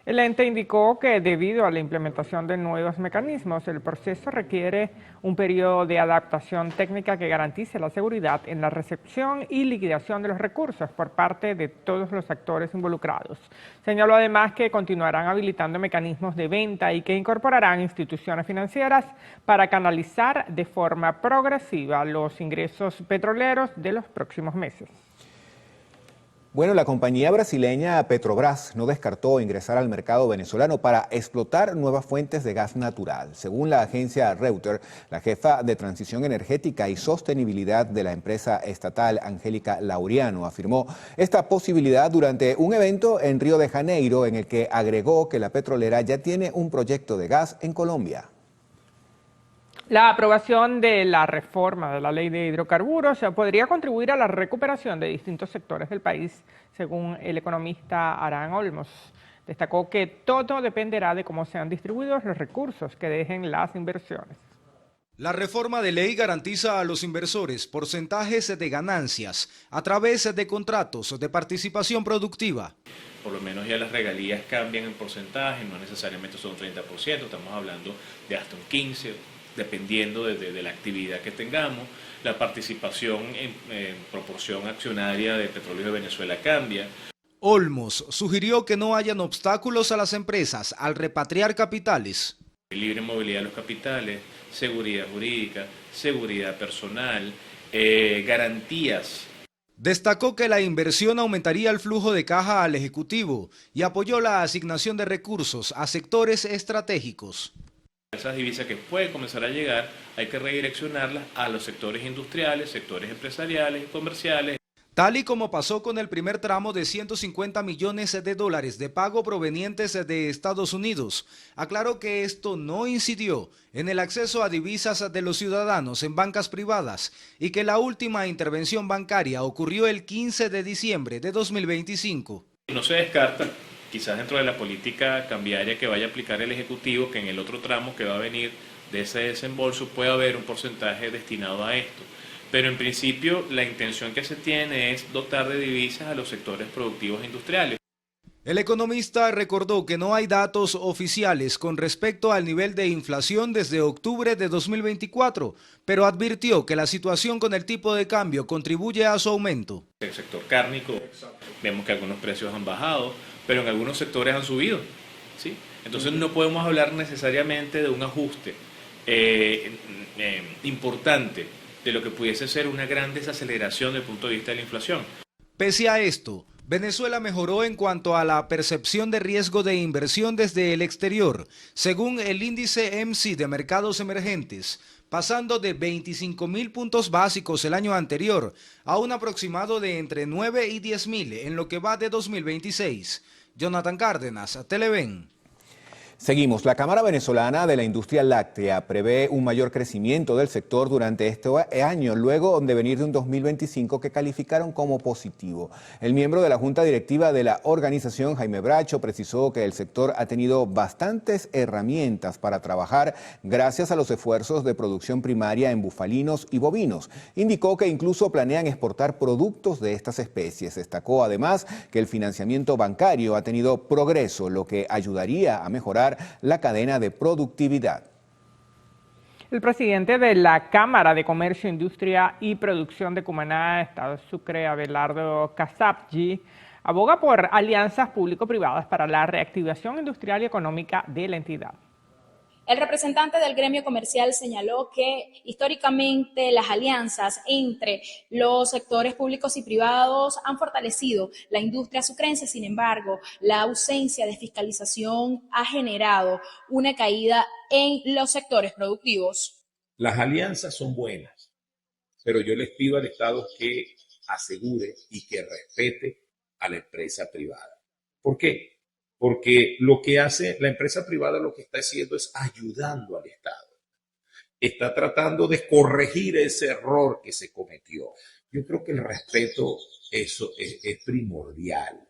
El ente indicó que debido a la implementación de nuevos mecanismos, el proceso requiere un periodo de adaptación técnica que garantice la seguridad en la recepción y liquidación de los recursos por parte de todos los actores involucrados. Señaló además que continuarán habilitando mecanismos de venta y que incorporarán instituciones financieras para canalizar de forma progresiva los ingresos petroleros de los próximos meses. Bueno, la compañía brasileña Petrobras no descartó ingresar al mercado venezolano para explotar nuevas fuentes de gas natural. Según la agencia Reuters, la jefa de Transición Energética y Sostenibilidad de la empresa estatal, Angélica Laureano, afirmó esta posibilidad durante un evento en Río de Janeiro en el que agregó que la petrolera ya tiene un proyecto de gas en Colombia. La aprobación de la reforma de la ley de hidrocarburos podría contribuir a la recuperación de distintos sectores del país, según el economista Aran Olmos. Destacó que todo dependerá de cómo sean distribuidos los recursos que dejen las inversiones. La reforma de ley garantiza a los inversores porcentajes de ganancias a través de contratos de participación productiva. Por lo menos ya las regalías cambian en porcentaje, no necesariamente son un 30%, estamos hablando de hasta un 15%. Dependiendo de la actividad que tengamos. La participación en proporción accionaria de Petróleos de Venezuela cambia. Olmos sugirió que no hayan obstáculos a las empresas al repatriar capitales. Libre movilidad de los capitales, seguridad jurídica, seguridad personal, garantías. Destacó que la inversión aumentaría el flujo de caja al Ejecutivo y apoyó la asignación de recursos a sectores estratégicos. Esas divisas que pueden comenzar a llegar hay que redireccionarlas a los sectores industriales, sectores empresariales y comerciales. Tal y como pasó con el primer tramo de 150 millones de dólares de pago provenientes de Estados Unidos, aclaró que esto no incidió en el acceso a divisas de los ciudadanos en bancas privadas y que la última intervención bancaria ocurrió el 15 de diciembre de 2025. No se descarta, quizás dentro de la política cambiaria que vaya a aplicar el Ejecutivo, que en el otro tramo que va a venir de ese desembolso pueda haber un porcentaje destinado a esto. Pero en principio la intención que se tiene es dotar de divisas a los sectores productivos e industriales. El economista recordó que no hay datos oficiales con respecto al nivel de inflación desde octubre de 2024, pero advirtió que la situación con el tipo de cambio contribuye a su aumento. El sector cárnico, vemos que algunos precios han bajado, pero en algunos sectores han subido, ¿sí? Entonces no podemos hablar necesariamente de un ajuste importante de lo que pudiese ser una gran desaceleración desde el punto de vista de la inflación. Pese a esto, Venezuela mejoró en cuanto a la percepción de riesgo de inversión desde el exterior, según el índice MC de mercados emergentes, pasando de 25.000 puntos básicos el año anterior a un aproximado de entre 9 y 10.000 en lo que va de 2026. Jonathan Cárdenas, Televen. Seguimos. La Cámara Venezolana de la Industria Láctea prevé un mayor crecimiento del sector durante este año, luego de venir de un 2025 que calificaron como positivo. El miembro de la Junta Directiva de la organización, Jaime Bracho, precisó que el sector ha tenido bastantes herramientas para trabajar gracias a los esfuerzos de producción primaria en bufalinos y bovinos. Indicó que incluso planean exportar productos de estas especies. Destacó además que el financiamiento bancario ha tenido progreso, lo que ayudaría a mejorar la cadena de productividad. El presidente de la Cámara de Comercio, Industria y Producción de Cumaná, Estado Sucre, Abelardo Casapji, aboga por alianzas público-privadas para la reactivación industrial y económica de la entidad. El representante del gremio comercial señaló que históricamente las alianzas entre los sectores públicos y privados han fortalecido la industria sucrense. Sin embargo, la ausencia de fiscalización ha generado una caída en los sectores productivos. Las alianzas son buenas, pero yo les pido al Estado que asegure y que respete a la empresa privada. ¿Por qué? Porque lo que hace la empresa privada, lo que está haciendo es ayudando al Estado. Está tratando de corregir ese error que se cometió. Yo creo que el respeto eso es primordial.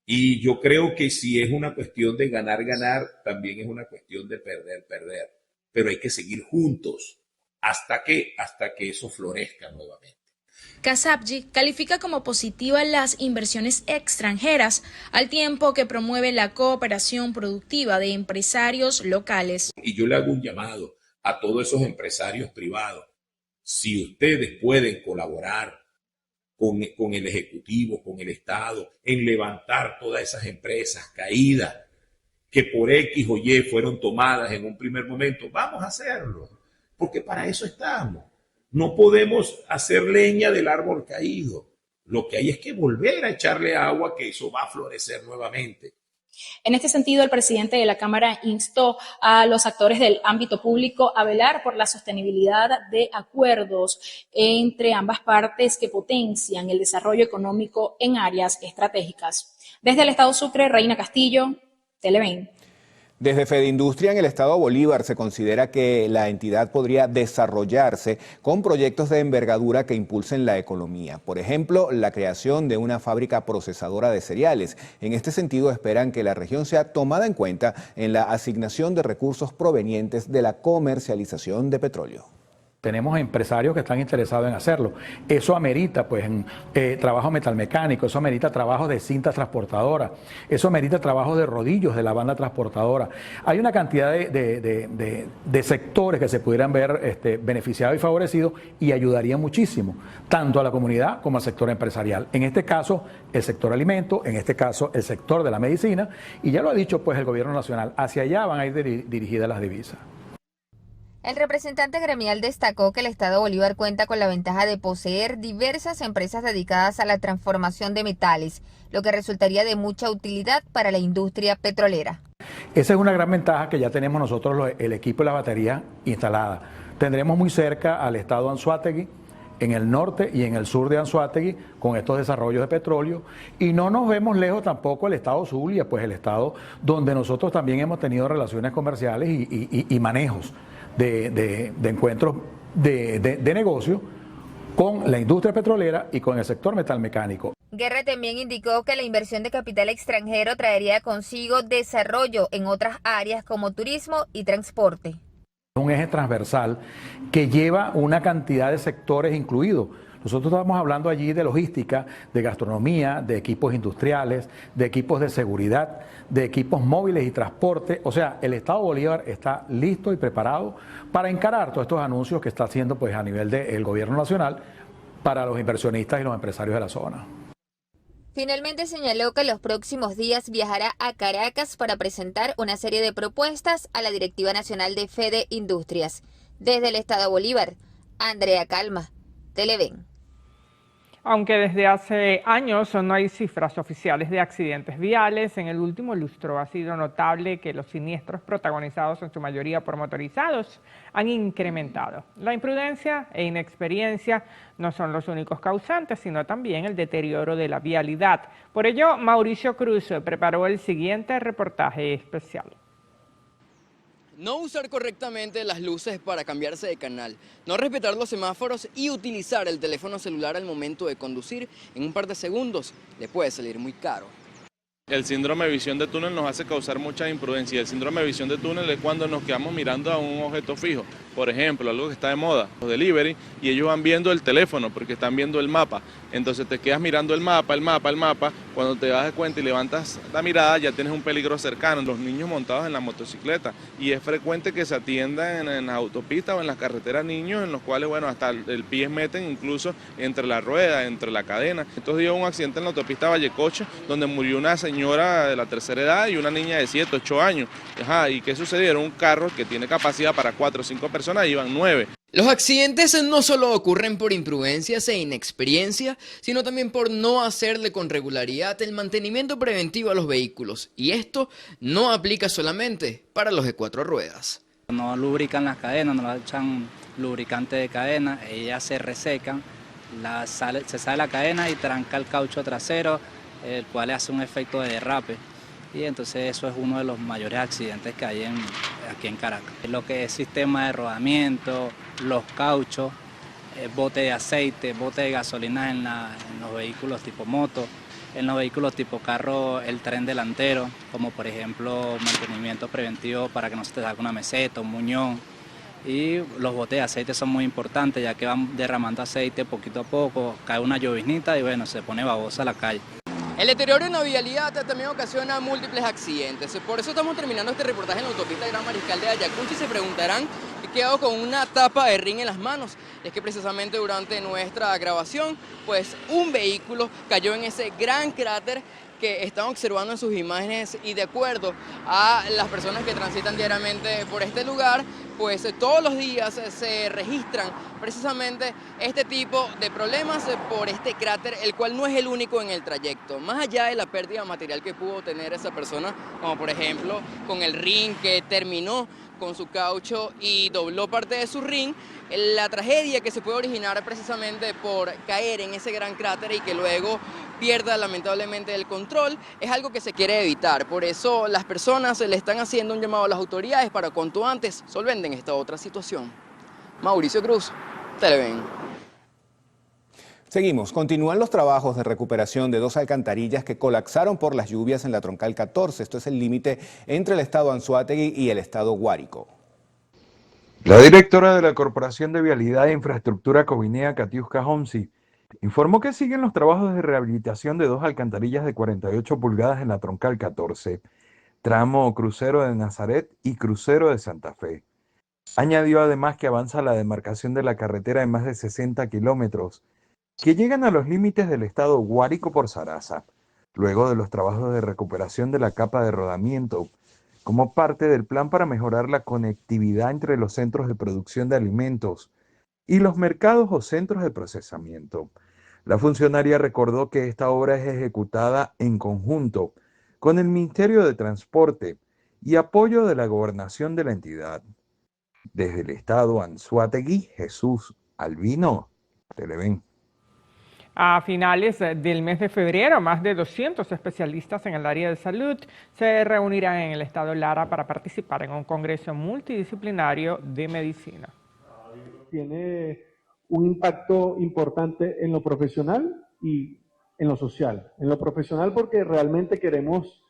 Y yo creo que si es una cuestión de ganar, ganar, también es una cuestión de perder, perder. Pero hay que seguir juntos hasta que eso florezca nuevamente. Casapji califica como positiva las inversiones extranjeras, al tiempo que promueve la cooperación productiva de empresarios locales. Y yo le hago un llamado a todos esos empresarios privados. Si ustedes pueden colaborar con el Ejecutivo, con el Estado, en levantar todas esas empresas caídas que por X o Y fueron tomadas en un primer momento, vamos a hacerlo, porque para eso estamos. No podemos hacer leña del árbol caído. Lo que hay es que volver a echarle agua, que eso va a florecer nuevamente. En este sentido, el presidente de la Cámara instó a los actores del ámbito público a velar por la sostenibilidad de acuerdos entre ambas partes que potencian el desarrollo económico en áreas estratégicas. Desde el Estado Sucre, Reina Castillo, Televen. Desde Fedindustria en el estado Bolívar se considera que la entidad podría desarrollarse con proyectos de envergadura que impulsen la economía. Por ejemplo, la creación de una fábrica procesadora de cereales. En este sentido, esperan que la región sea tomada en cuenta en la asignación de recursos provenientes de la comercialización de petróleo. Tenemos empresarios que están interesados en hacerlo. Eso amerita pues trabajo metalmecánico, eso amerita trabajo de cintas transportadoras, eso amerita trabajo de rodillos de la banda transportadora. Hay una cantidad de sectores que se pudieran ver beneficiados y favorecidos y ayudarían muchísimo, tanto a la comunidad como al sector empresarial. En este caso, el sector alimento, en este caso, el sector de la medicina, y ya lo ha dicho pues el gobierno nacional, hacia allá van a ir dirigidas las divisas. El representante gremial destacó que el Estado Bolívar cuenta con la ventaja de poseer diversas empresas dedicadas a la transformación de metales, lo que resultaría de mucha utilidad para la industria petrolera. Esa es una gran ventaja que ya tenemos nosotros, el equipo y la batería instalada. Tendremos muy cerca al estado Anzoátegui, en el norte y en el sur de Anzoátegui, con estos desarrollos de petróleo, y no nos vemos lejos tampoco el estado Zulia, pues el estado donde nosotros también hemos tenido relaciones comerciales y manejos de encuentros de negocio con la industria petrolera y con el sector metalmecánico. Guerra también indicó que la inversión de capital extranjero traería consigo desarrollo en otras áreas como turismo y transporte. Un eje transversal que lleva una cantidad de sectores incluidos. Nosotros estamos hablando allí de logística, de gastronomía, de equipos industriales, de equipos de seguridad, de equipos móviles y transporte. O sea, el Estado Bolívar está listo y preparado para encarar todos estos anuncios que está haciendo pues, a nivel del gobierno nacional para los inversionistas y los empresarios de la zona. Finalmente señaló que en los próximos días viajará a Caracas para presentar una serie de propuestas a la Directiva Nacional de Fede Industrias. Desde el Estado Bolívar, Andrea Calma, Televen. Aunque desde hace años no hay cifras oficiales de accidentes viales, en el último lustro ha sido notable que los siniestros protagonizados en su mayoría por motorizados han incrementado. La imprudencia e inexperiencia no son los únicos causantes, sino también el deterioro de la vialidad. Por ello, Mauricio Cruz preparó el siguiente reportaje especial. No usar correctamente las luces para cambiarse de canal, no respetar los semáforos y utilizar el teléfono celular al momento de conducir en un par de segundos le puede salir muy caro. El síndrome de visión de túnel nos hace causar mucha imprudencia. El síndrome de visión de túnel es cuando nos quedamos mirando a un objeto fijo. Por ejemplo, algo que está de moda, los delivery, y ellos van viendo el teléfono porque están viendo el mapa. Entonces te quedas mirando el mapa. Cuando te das cuenta y levantas la mirada ya tienes un peligro cercano. Los niños montados en la motocicleta. Y es frecuente que se atiendan en las autopistas o en las carreteras niños en los cuales, bueno, hasta el pie meten incluso entre la rueda, entre la cadena. Estos días hubo un accidente en la autopista Vallecoche donde murió una señora de la tercera edad y una niña de 7, 8 años. ¿Y qué sucedió? Era un carro que tiene capacidad para 4 o 5 personas, iban 9. Los accidentes no solo ocurren por imprudencias e inexperiencia, sino también por no hacerle con regularidad el mantenimiento preventivo a los vehículos. Y esto no aplica solamente para los de 4 ruedas. No lubrican las cadenas, no le echan lubricante de cadena, ellas se resecan, se sale la cadena y tranca el caucho trasero, el cual hace un efecto de derrape. Y entonces eso es uno de los mayores accidentes que hay aquí en Caracas. Lo que es sistema de rodamiento, los cauchos, bote de aceite, bote de gasolina en los vehículos tipo moto, en los vehículos tipo carro, el tren delantero, como por ejemplo mantenimiento preventivo para que no se te salga una meseta, un muñón. Y los botes de aceite son muy importantes ya que van derramando aceite poquito a poco, cae una lloviznita y bueno, se pone babosa la calle. El deterioro en la vialidad también ocasiona múltiples accidentes. Por eso estamos terminando este reportaje en la autopista Gran Mariscal de Ayacucho y se preguntarán qué hago con una tapa de ring en las manos. Es que precisamente durante nuestra grabación, pues un vehículo cayó en ese gran cráter que están observando en sus imágenes y de acuerdo a las personas que transitan diariamente por este lugar, pues todos los días se registran precisamente este tipo de problemas por este cráter, el cual no es el único en el trayecto. Más allá de la pérdida material que pudo tener esa persona, como por ejemplo con el ring que terminó con su caucho y dobló parte de su ring, la tragedia que se puede originar precisamente por caer en ese gran cráter y que luego pierda lamentablemente el control, es algo que se quiere evitar. Por eso las personas le están haciendo un llamado a las autoridades para cuanto antes solventen esta otra situación. Mauricio Cruz, Televen. Seguimos. Continúan los trabajos de recuperación de 2 alcantarillas que colapsaron por las lluvias en la Troncal 14. Esto es el límite entre el estado Anzoátegui y el estado Guárico. La directora de la Corporación de Vialidad e Infraestructura Covinea, Katiuska Homsi, informó que siguen los trabajos de rehabilitación de 2 alcantarillas de 48 pulgadas en la Troncal 14, tramo Crucero de Nazaret y Crucero de Santa Fe. Añadió además que avanza la demarcación de la carretera de más de 60 kilómetros, que llegan a los límites del estado Guárico por Sarasa, luego de los trabajos de recuperación de la capa de rodamiento, como parte del plan para mejorar la conectividad entre los centros de producción de alimentos y los mercados o centros de procesamiento. La funcionaria recordó que esta obra es ejecutada en conjunto con el Ministerio de Transporte y apoyo de la gobernación de la entidad. Desde el estado Anzoátegui, Jesús Albino, Televen. A finales del mes de febrero, más de 200 especialistas en el área de salud se reunirán en el estado Lara para participar en un congreso multidisciplinario de medicina. Tiene un impacto importante en lo profesional y en lo social. En lo profesional porque realmente queremos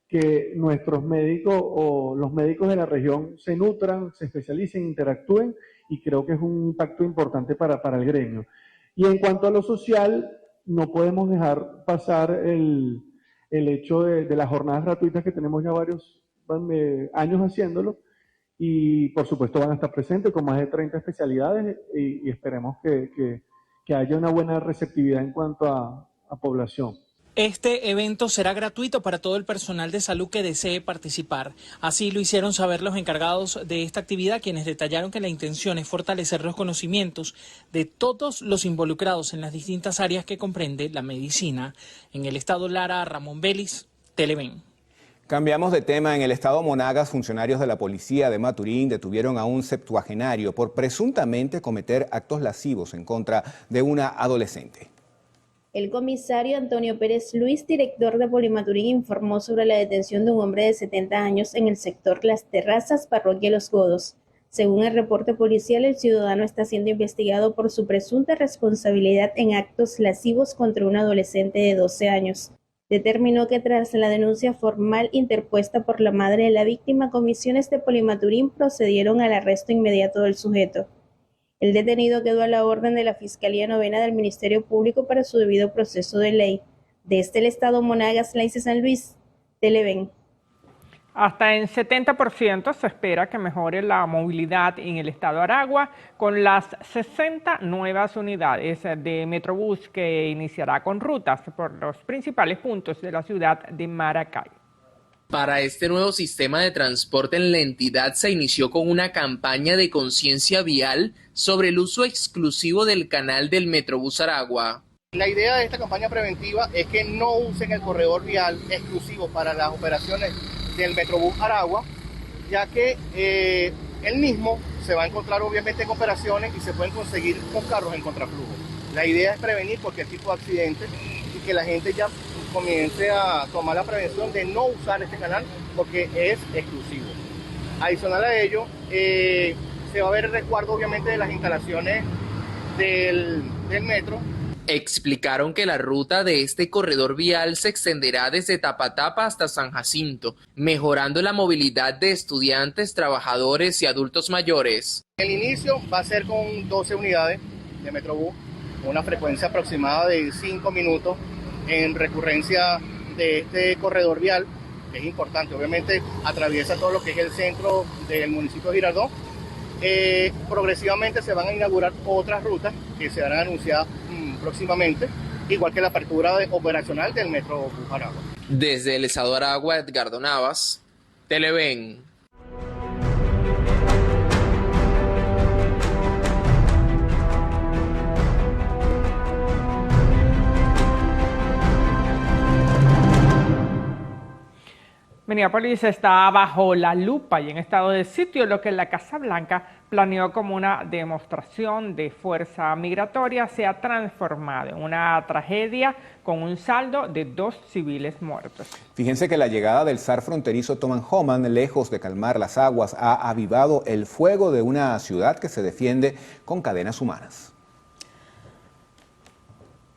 que nuestros médicos o los médicos de la región se nutran, se especialicen, interactúen, y creo que es un impacto importante para el gremio. Y en cuanto a lo social, no podemos dejar pasar el hecho de las jornadas gratuitas que tenemos ya varios años haciéndolo, y por supuesto van a estar presentes con más de 30 especialidades y esperemos que haya una buena receptividad en cuanto a población. Este evento será gratuito para todo el personal de salud que desee participar. Así lo hicieron saber los encargados de esta actividad, quienes detallaron que la intención es fortalecer los conocimientos de todos los involucrados en las distintas áreas que comprende la medicina. En el estado Lara, Ramón Vélez, Televen. Cambiamos de tema. En el estado Monagas, funcionarios de la policía de Maturín detuvieron a un septuagenario por presuntamente cometer actos lascivos en contra de una adolescente. El comisario Antonio Pérez Luis, director de Polimaturín, informó sobre la detención de un hombre de 70 años en el sector Las Terrazas, parroquia Los Godos. Según el reporte policial, el ciudadano está siendo investigado por su presunta responsabilidad en actos lascivos contra un adolescente de 12 años. Determinó que tras la denuncia formal interpuesta por la madre de la víctima, comisiones de Polimaturín procedieron al arresto inmediato del sujeto. El detenido quedó a la orden de la Fiscalía Novena del Ministerio Público para su debido proceso de ley. Desde el estado Monagas, Laice San Luis, Televen. Hasta en 70% se espera que mejore la movilidad en el estado Aragua con las 60 nuevas unidades de Metrobús que iniciará con rutas por los principales puntos de la ciudad de Maracay. Para este nuevo sistema de transporte en la entidad se inició con una campaña de conciencia vial sobre el uso exclusivo del canal del Metrobús Aragua. La idea de esta campaña preventiva es que no usen el corredor vial exclusivo para las operaciones del Metrobús Aragua, ya que él mismo se va a encontrar obviamente con operaciones y se pueden conseguir con carros en contraflujo. La idea es prevenir cualquier tipo de accidente y que la gente ya comience a tomar la prevención de no usar este canal porque es exclusivo. Adicional a ello, se va a ver el resguardo obviamente de las instalaciones del metro. Explicaron que la ruta de este corredor vial se extenderá desde Tapatapa hasta San Jacinto, mejorando la movilidad de estudiantes, trabajadores y adultos mayores. El inicio va a ser con 12 unidades de Metrobús, con una frecuencia aproximada de 5 minutos en recurrencia de este corredor vial, que es importante. Obviamente atraviesa todo lo que es el centro del municipio de Girardot. Progresivamente se van a inaugurar otras rutas que se harán anunciadas próximamente, igual que la apertura operacional del Metro Aragua. Desde el estado Aragua, Edgardo Navas, Televen. Minneapolis está bajo la lupa y en estado de sitio, lo que la Casa Blanca planeó como una demostración de fuerza migratoria se ha transformado en una tragedia con un saldo de 2 civiles muertos. Fíjense que la llegada del zar fronterizo Thomas Homan, lejos de calmar las aguas, ha avivado el fuego de una ciudad que se defiende con cadenas humanas.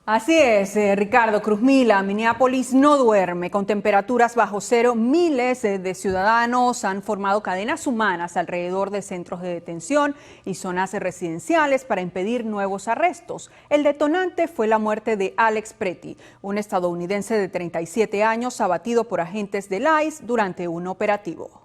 Así es, Ricardo Cruzmila. Minneapolis no duerme. Con temperaturas bajo cero, miles de ciudadanos han formado cadenas humanas alrededor de centros de detención y zonas residenciales para impedir nuevos arrestos. El detonante fue la muerte de Alex Pretty, un estadounidense de 37 años abatido por agentes del ICE durante un operativo.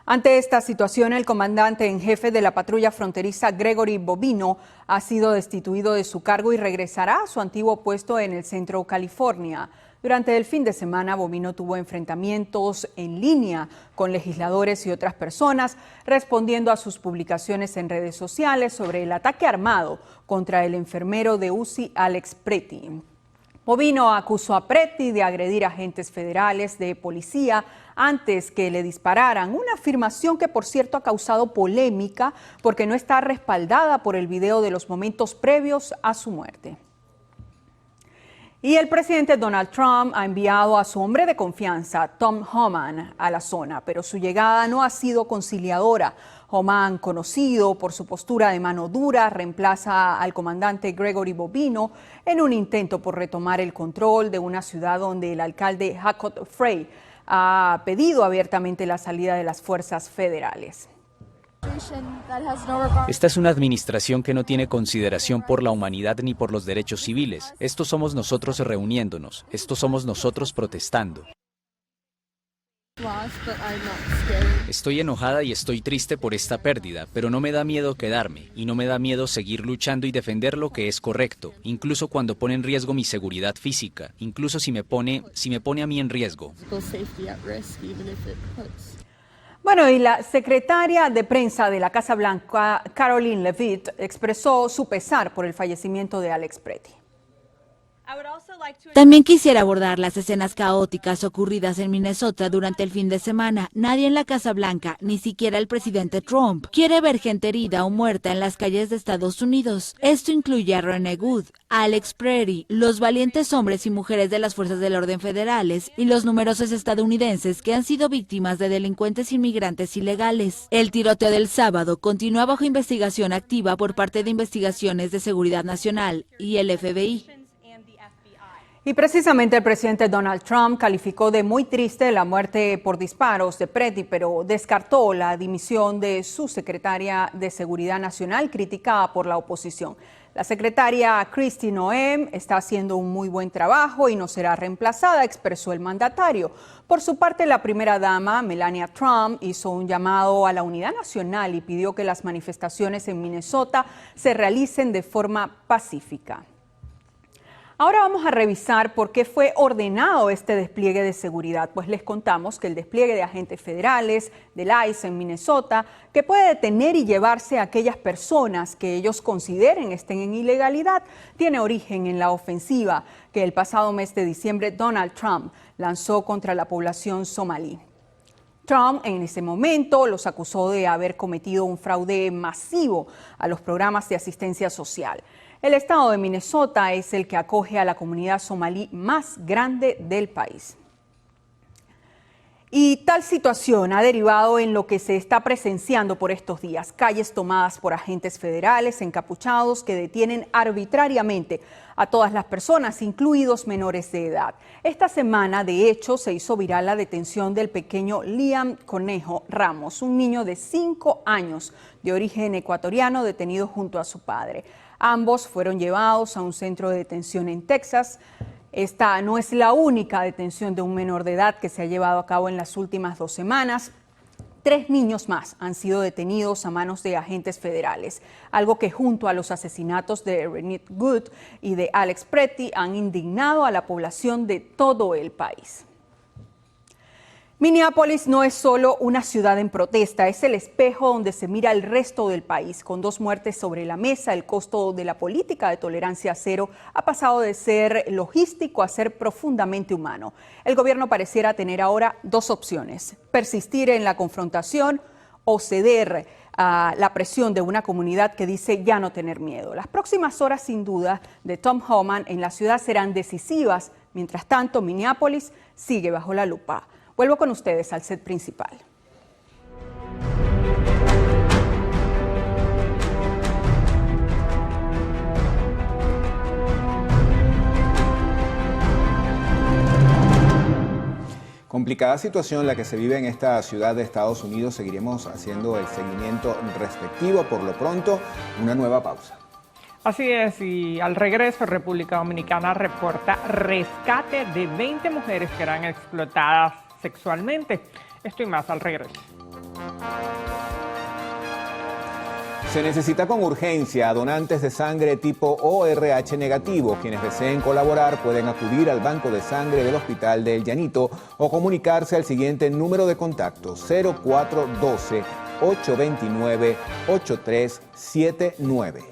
Ante esta situación, el comandante en jefe de la patrulla fronteriza, Gregory Bobino, ha sido destituido de su cargo y regresará a su antiguo puesto en el centro California. Durante el fin de semana, Bobino tuvo enfrentamientos en línea con legisladores y otras personas, respondiendo a sus publicaciones en redes sociales sobre el ataque armado contra el enfermero de UCI, Alex Pretty. Bobino acusó a Pretty de agredir agentes federales de policía antes que le dispararan, una afirmación que por cierto ha causado polémica porque no está respaldada por el video de los momentos previos a su muerte. Y el presidente Donald Trump ha enviado a su hombre de confianza, Tom Homan, a la zona, pero su llegada no ha sido conciliadora. Homan, conocido por su postura de mano dura, reemplaza al comandante Gregory Bobino en un intento por retomar el control de una ciudad donde el alcalde Hackett Frey ha pedido abiertamente la salida de las fuerzas federales. Esta es una administración que no tiene consideración por la humanidad ni por los derechos civiles. Estos somos nosotros reuniéndonos, estos somos nosotros protestando. Estoy enojada y estoy triste por esta pérdida, pero no me da miedo quedarme y no me da miedo seguir luchando y defender lo que es correcto, incluso cuando pone en riesgo mi seguridad física, incluso si me pone a mí en riesgo. Bueno, y la secretaria de prensa de la Casa Blanca, Karoline Leavitt, expresó su pesar por el fallecimiento de Alex Pretty. También quisiera abordar las escenas caóticas ocurridas en Minnesota durante el fin de semana. Nadie en la Casa Blanca, ni siquiera el presidente Trump, quiere ver gente herida o muerta en las calles de Estados Unidos. Esto incluye a Rene Good, a Alex Pretty, los valientes hombres y mujeres de las fuerzas del orden federales y los numerosos estadounidenses que han sido víctimas de delincuentes inmigrantes ilegales. El tiroteo del sábado continúa bajo investigación activa por parte de Investigaciones de Seguridad Nacional y el FBI. Y precisamente el presidente Donald Trump calificó de muy triste la muerte por disparos de Pretty, pero descartó la dimisión de su secretaria de Seguridad Nacional, criticada por la oposición. La secretaria Kristi Noem está haciendo un muy buen trabajo y no será reemplazada, expresó el mandatario. Por su parte, la primera dama, Melania Trump, hizo un llamado a la unidad nacional y pidió que las manifestaciones en Minnesota se realicen de forma pacífica. Ahora vamos a revisar por qué fue ordenado este despliegue de seguridad. Pues les contamos que el despliegue de agentes federales del ICE en Minnesota, que puede detener y llevarse a aquellas personas que ellos consideren estén en ilegalidad, tiene origen en la ofensiva que el pasado mes de diciembre Donald Trump lanzó contra la población somalí. Trump en ese momento los acusó de haber cometido un fraude masivo a los programas de asistencia social. El estado de Minnesota es el que acoge a la comunidad somalí más grande del país. Y tal situación ha derivado en lo que se está presenciando por estos días, calles tomadas por agentes federales encapuchados que detienen arbitrariamente a todas las personas, incluidos menores de edad. Esta semana, de hecho, se hizo viral la detención del pequeño Liam Conejo Ramos, un niño de 5 años de origen ecuatoriano detenido junto a su padre. Ambos fueron llevados a un centro de detención en Texas. Esta no es la única detención de un menor de edad que se ha llevado a cabo en las últimas 2 semanas. 3 niños más han sido detenidos a manos de agentes federales, algo que junto a los asesinatos de Rene Good y de Alex Pretty han indignado a la población de todo el país. Minneapolis no es solo una ciudad en protesta, es el espejo donde se mira el resto del país. Con 2 muertes sobre la mesa, el costo de la política de tolerancia cero ha pasado de ser logístico a ser profundamente humano. El gobierno pareciera tener ahora 2 opciones: persistir en la confrontación o ceder a la presión de una comunidad que dice ya no tener miedo. Las próximas horas, sin duda, de Tom Homan en la ciudad serán decisivas. Mientras tanto, Minneapolis sigue bajo la lupa. Vuelvo con ustedes al set principal. Complicada situación la que se vive en esta ciudad de Estados Unidos. Seguiremos haciendo el seguimiento respectivo. Por lo pronto, una nueva pausa. Así es, y al regreso, República Dominicana reporta rescate de 20 mujeres que eran explotadas sexualmente. Esto y más al regreso. Se necesita con urgencia a donantes de sangre tipo ORH negativo. Quienes deseen colaborar pueden acudir al Banco de Sangre del Hospital del Llanito o comunicarse al siguiente número de contacto: 0412-829-8379.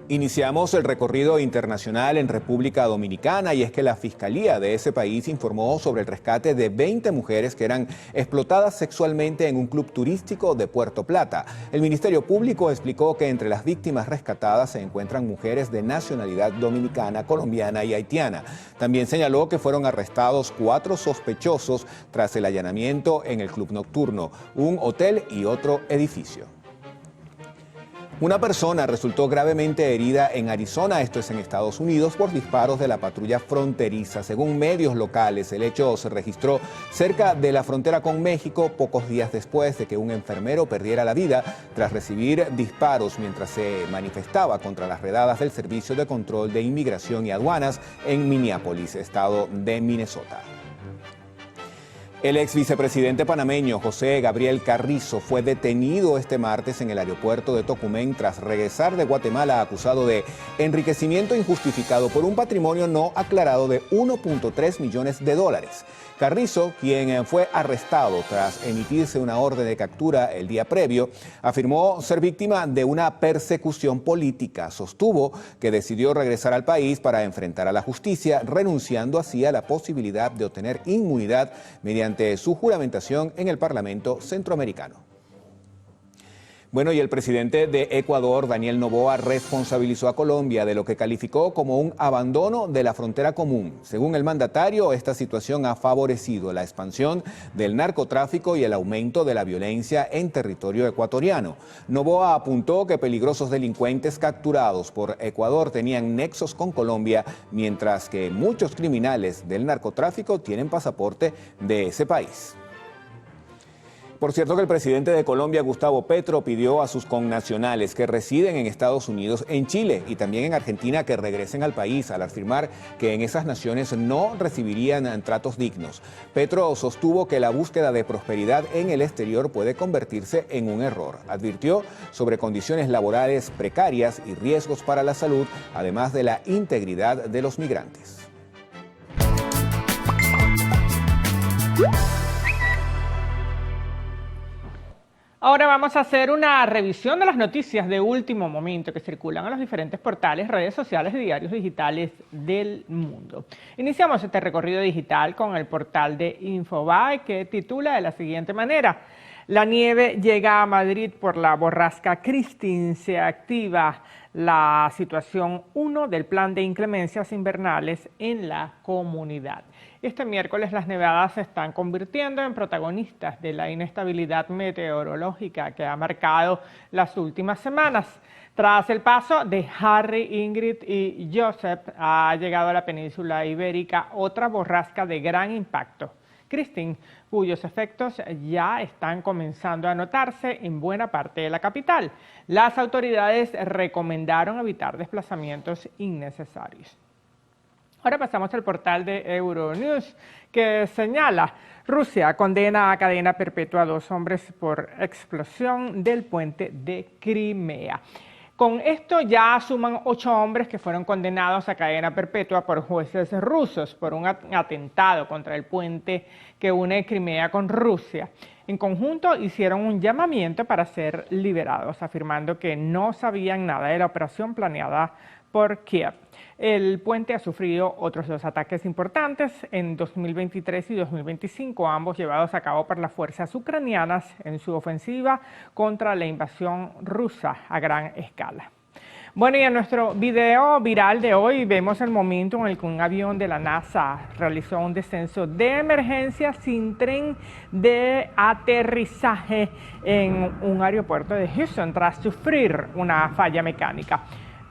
Iniciamos el recorrido internacional en República Dominicana, y es que la Fiscalía de ese país informó sobre el rescate de 20 mujeres que eran explotadas sexualmente en un club turístico de Puerto Plata. El Ministerio Público explicó que entre las víctimas rescatadas se encuentran mujeres de nacionalidad dominicana, colombiana y haitiana. También señaló que fueron arrestados 4 sospechosos tras el allanamiento en el club nocturno, un hotel y otro edificio. Una persona resultó gravemente herida en Arizona, esto es en Estados Unidos, por disparos de la patrulla fronteriza. Según medios locales, el hecho se registró cerca de la frontera con México, pocos días después de que un enfermero perdiera la vida tras recibir disparos mientras se manifestaba contra las redadas del Servicio de Control de Inmigración y Aduanas en Minneapolis, estado de Minnesota. El ex vicepresidente panameño José Gabriel Carrizo fue detenido este martes en el aeropuerto de Tocumen tras regresar de Guatemala acusado de enriquecimiento injustificado por un patrimonio no aclarado de 1.3 millones de dólares. Carrizo, quien fue arrestado tras emitirse una orden de captura el día previo, afirmó ser víctima de una persecución política. Sostuvo que decidió regresar al país para enfrentar a la justicia, renunciando así a la posibilidad de obtener inmunidad mediante su juramentación en el Parlamento Centroamericano. Bueno, y el presidente de Ecuador, Daniel Noboa, responsabilizó a Colombia de lo que calificó como un abandono de la frontera común. Según el mandatario, esta situación ha favorecido la expansión del narcotráfico y el aumento de la violencia en territorio ecuatoriano. Noboa apuntó que peligrosos delincuentes capturados por Ecuador tenían nexos con Colombia, mientras que muchos criminales del narcotráfico tienen pasaporte de ese país. Por cierto que el presidente de Colombia, Gustavo Petro, pidió a sus connacionales que residen en Estados Unidos, en Chile y también en Argentina que regresen al país, al afirmar que en esas naciones no recibirían tratos dignos. Petro sostuvo que la búsqueda de prosperidad en el exterior puede convertirse en un error. Advirtió sobre condiciones laborales precarias y riesgos para la salud, además de la integridad de los migrantes. Ahora vamos a hacer una revisión de las noticias de último momento que circulan en los diferentes portales, redes sociales y diarios digitales del mundo. Iniciamos este recorrido digital con el portal de Infobae, que titula de la siguiente manera: la nieve llega a Madrid por la borrasca Christine, se activa la situación 1 del plan de inclemencias invernales en la comunidad. Este miércoles las nevadas se están convirtiendo en protagonistas de la inestabilidad meteorológica que ha marcado las últimas semanas. Tras el paso de Harry, Ingrid y Joseph, ha llegado a la península ibérica otra borrasca de gran impacto, Christine, cuyos efectos ya están comenzando a notarse en buena parte de la capital. Las autoridades recomendaron evitar desplazamientos innecesarios. Ahora pasamos al portal de Euronews, que señala: Rusia condena a cadena perpetua a 2 hombres por explosión del puente de Crimea. Con esto ya suman 8 hombres que fueron condenados a cadena perpetua por jueces rusos por un atentado contra el puente que une Crimea con Rusia. En conjunto hicieron un llamamiento para ser liberados, afirmando que no sabían nada de la operación planeada por Kiev. El puente ha sufrido otros 2 ataques importantes en 2023 y 2025, ambos llevados a cabo por las fuerzas ucranianas en su ofensiva contra la invasión rusa a gran escala. Bueno, y en nuestro video viral de hoy vemos el momento en el que un avión de la NASA realizó un descenso de emergencia sin tren de aterrizaje en un aeropuerto de Houston tras sufrir una falla mecánica.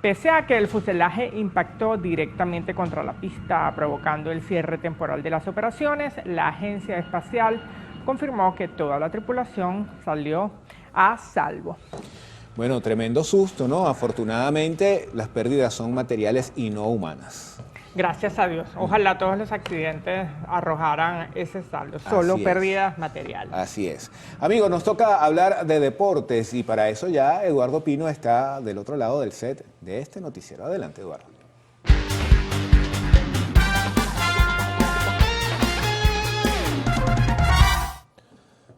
Pese a que el fuselaje impactó directamente contra la pista, provocando el cierre temporal de las operaciones, la agencia espacial confirmó que toda la tripulación salió a salvo. Bueno, tremendo susto, ¿no? Afortunadamente las pérdidas son materiales y no humanas. Gracias a Dios. Ojalá todos los accidentes arrojaran ese saldo, solo pérdidas materiales. Así es. Amigos, nos toca hablar de deportes y para eso ya Eduardo Pino está del otro lado del set de este noticiero. Adelante, Eduardo.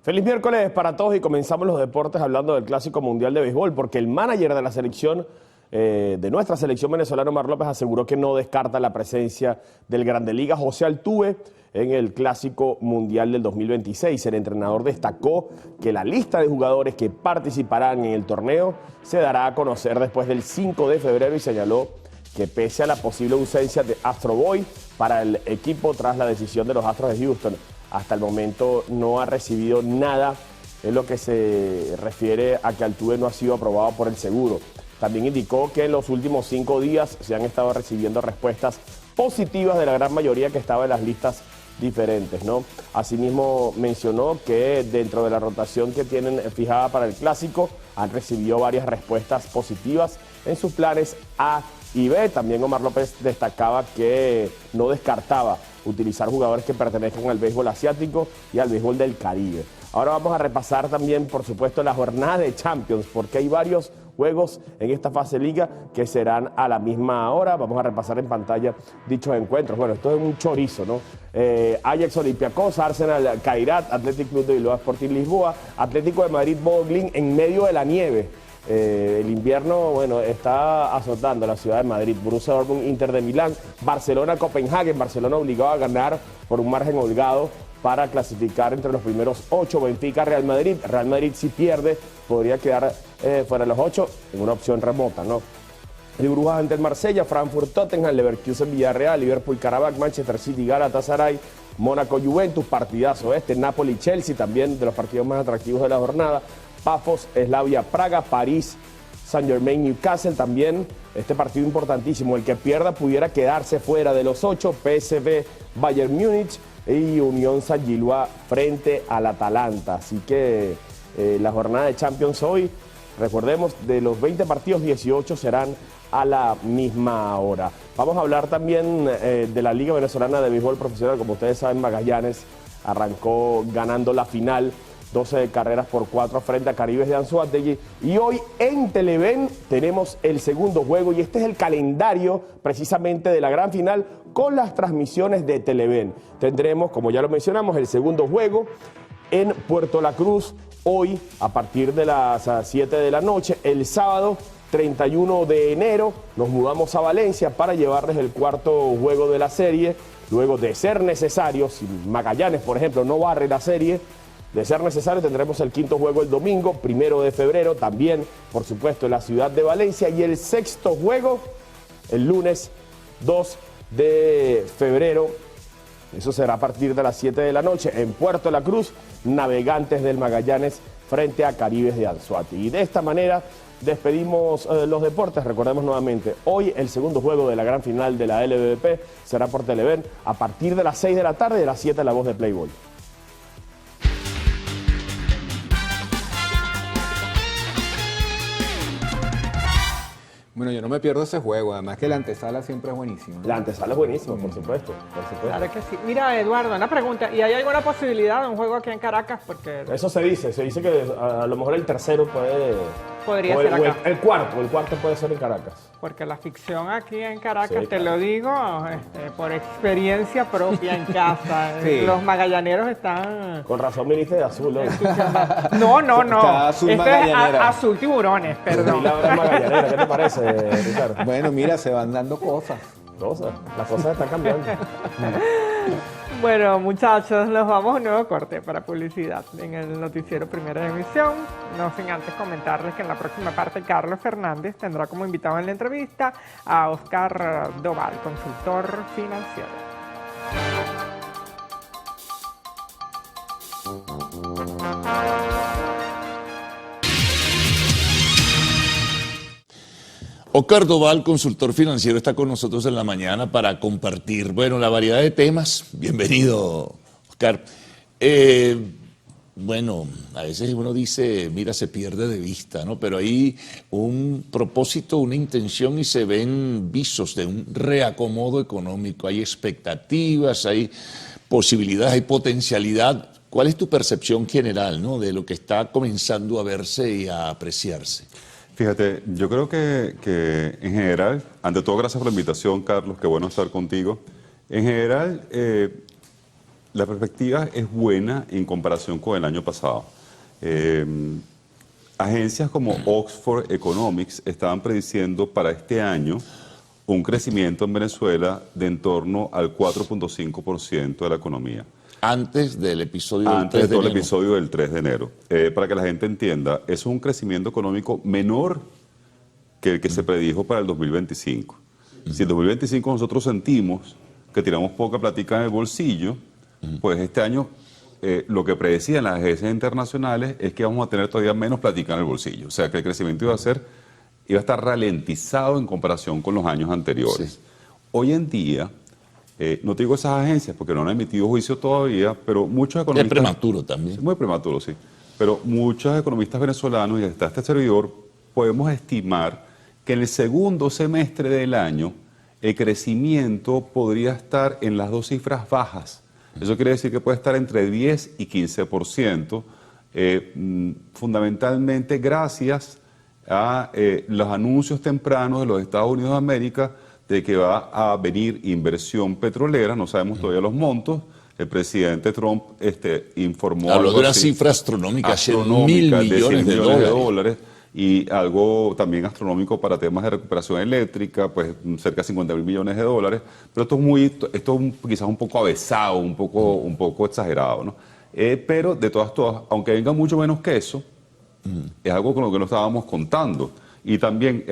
Feliz miércoles para todos y comenzamos los deportes hablando del Clásico Mundial de Béisbol, porque el manager de la selección, de nuestra selección venezolana, Omar López, aseguró que no descarta la presencia del Grande Liga José Altuve en el Clásico Mundial del 2026. El entrenador destacó que la lista de jugadores que participarán en el torneo se dará a conocer después del 5 de febrero y señaló que pese a la posible ausencia de Astro Boy para el equipo tras la decisión de los Astros de Houston, hasta el momento no ha recibido nada en lo que se refiere a que Altuve no ha sido aprobado por el seguro. También indicó que en los últimos 5 días se han estado recibiendo respuestas positivas de la gran mayoría que estaba en las listas diferentes, ¿no? Asimismo mencionó que dentro de la rotación que tienen fijada para el Clásico han recibido varias respuestas positivas en sus planes A y B. También Omar López destacaba que no descartaba utilizar jugadores que pertenezcan al béisbol asiático y al béisbol del Caribe. Ahora vamos a repasar también, por supuesto, la jornada de Champions, porque hay varios juegos en esta fase liga que serán a la misma hora. Vamos a repasar en pantalla dichos encuentros. Bueno, esto es un chorizo, ¿no? Ajax Olympiacos, Arsenal Kairat, Athletic Club de Bilbao Sporting Lisboa, Atlético de Madrid Boglin en medio de la nieve. El invierno, bueno, está azotando la ciudad de Madrid. Borussia Dortmund, Inter de Milán, Barcelona, Copenhagen. Barcelona obligado a ganar por un margen holgado para clasificar entre los primeros 8. Benfica, Real Madrid. Real Madrid, si pierde, podría quedar fuera de los 8 en una opción remota, ¿no? El Brujas ante el Marsella, Frankfurt, Tottenham, Leverkusen, Villarreal, Liverpool, Karabakh, Manchester City, Galatasaray, Mónaco, Juventus, partidazo Napoli, Chelsea, también de los partidos más atractivos de la jornada. Pafos, Slavia, Praga, París, Saint-Germain, Newcastle, también este partido importantísimo. El que pierda pudiera quedarse fuera de los 8, PSV, Bayern Múnich y Unión San-Gillois frente al Atalanta. Así que la jornada de Champions hoy, recordemos, de los 20 partidos, 18 serán a la misma hora. Vamos a hablar también de la Liga Venezolana de Béisbol Profesional. Como ustedes saben, Magallanes arrancó ganando la final 12 carreras por 4 frente a Caribes de Anzoátegui. Y hoy en Televen tenemos el segundo juego y este es el calendario precisamente de la gran final con las transmisiones de Televen. Tendremos, como ya lo mencionamos, el segundo juego en Puerto La Cruz hoy a partir de las 7 de la noche. El sábado 31 de enero nos mudamos a Valencia para llevarles el cuarto juego de la serie. Luego, de ser necesario, si Magallanes, por ejemplo, no barre la serie, de ser necesario, tendremos el quinto juego el domingo, 1 de febrero, también, por supuesto, en la ciudad de Valencia. Y el sexto juego, el lunes 2 de febrero. Eso será a partir de las 7 de la noche en Puerto La Cruz, Navegantes del Magallanes frente a Caribes de Anzoátegui. Y de esta manera despedimos los deportes. Recordemos nuevamente, hoy el segundo juego de la gran final de la LVP será por Televen a partir de las 6 de la tarde y de las 7 La Voz de Playboy. Bueno, yo no me pierdo ese juego, además que la antesala siempre es buenísima. La antesala es buenísima, por supuesto. Claro que sí. Mira, Eduardo, una pregunta. ¿Y hay alguna posibilidad de un juego aquí en Caracas? Porque eso se dice que a lo mejor el tercero podría O ser acá. el cuarto puede ser en Caracas. Porque la ficción aquí en Caracas, Sí, te claro. lo digo por experiencia propia en casa. Sí. Los magallaneros están... Con razón viniste de azul, ¿no? No, no, no. Está azul Este es magallanera. azul tiburones, perdón. Y la hora magallanera, ¿qué te parece, Ricardo? Bueno, mira, se van dando cosas. Las cosas están cambiando. Bueno, muchachos, nos vamos a un nuevo corte para publicidad en el noticiero Primera Emisión. No sin antes comentarles que en la próxima parte Carlos Fernández tendrá como invitado en la entrevista a Oscar Doval, consultor financiero. Oscar Doval, consultor financiero, está con nosotros en la mañana para compartir, bueno, la variedad de temas. Bienvenido, Oscar. Bueno, a veces uno dice, mira, se pierde de vista, ¿no? Pero hay un propósito, una intención y se ven visos de un reacomodo económico. Hay expectativas, hay posibilidades, hay potencialidad. ¿Cuál es tu percepción general, ¿no?, de lo que está comenzando a verse y a apreciarse? Fíjate, yo creo que en general, ante todo gracias por la invitación, Carlos, qué bueno estar contigo. En general, la perspectiva es buena en comparación con el año pasado. Agencias como Oxford Economics estaban prediciendo para este año un crecimiento en Venezuela de en torno al 4.5% de la economía. Antes del episodio del 3 Antes de de todo el enero. episodio del 3 de enero. Para que la gente entienda, es un crecimiento económico menor que el que se predijo para el 2025. Si en 2025 nosotros sentimos que tiramos poca plática en el bolsillo, pues este año lo que predecían las agencias internacionales es que vamos a tener todavía menos plática en el bolsillo. O sea, que el crecimiento iba a estar ralentizado en comparación con los años anteriores. Sí. Hoy en día, no te digo esas agencias porque no han emitido juicio todavía, pero muchos economistas... Es prematuro también. Muy prematuro, sí. Pero muchos economistas venezolanos y hasta este servidor podemos estimar que en el segundo semestre del año el crecimiento podría estar en las dos cifras bajas. Eso quiere decir que puede estar entre 10 y 15%, fundamentalmente gracias a los anuncios tempranos de los Estados Unidos de América de que va a venir inversión petrolera, no sabemos todavía los montos. El presidente Trump informó... Habló de una así, cifra astronómica, de 100 mil millones de dólares. Y algo también astronómico para temas de recuperación eléctrica, pues cerca de 50 mil millones de dólares. Pero esto es quizás un poco avesado, un poco exagerado, ¿no? Pero de todas, aunque venga mucho menos que eso, es algo con lo que no estábamos contando. Y también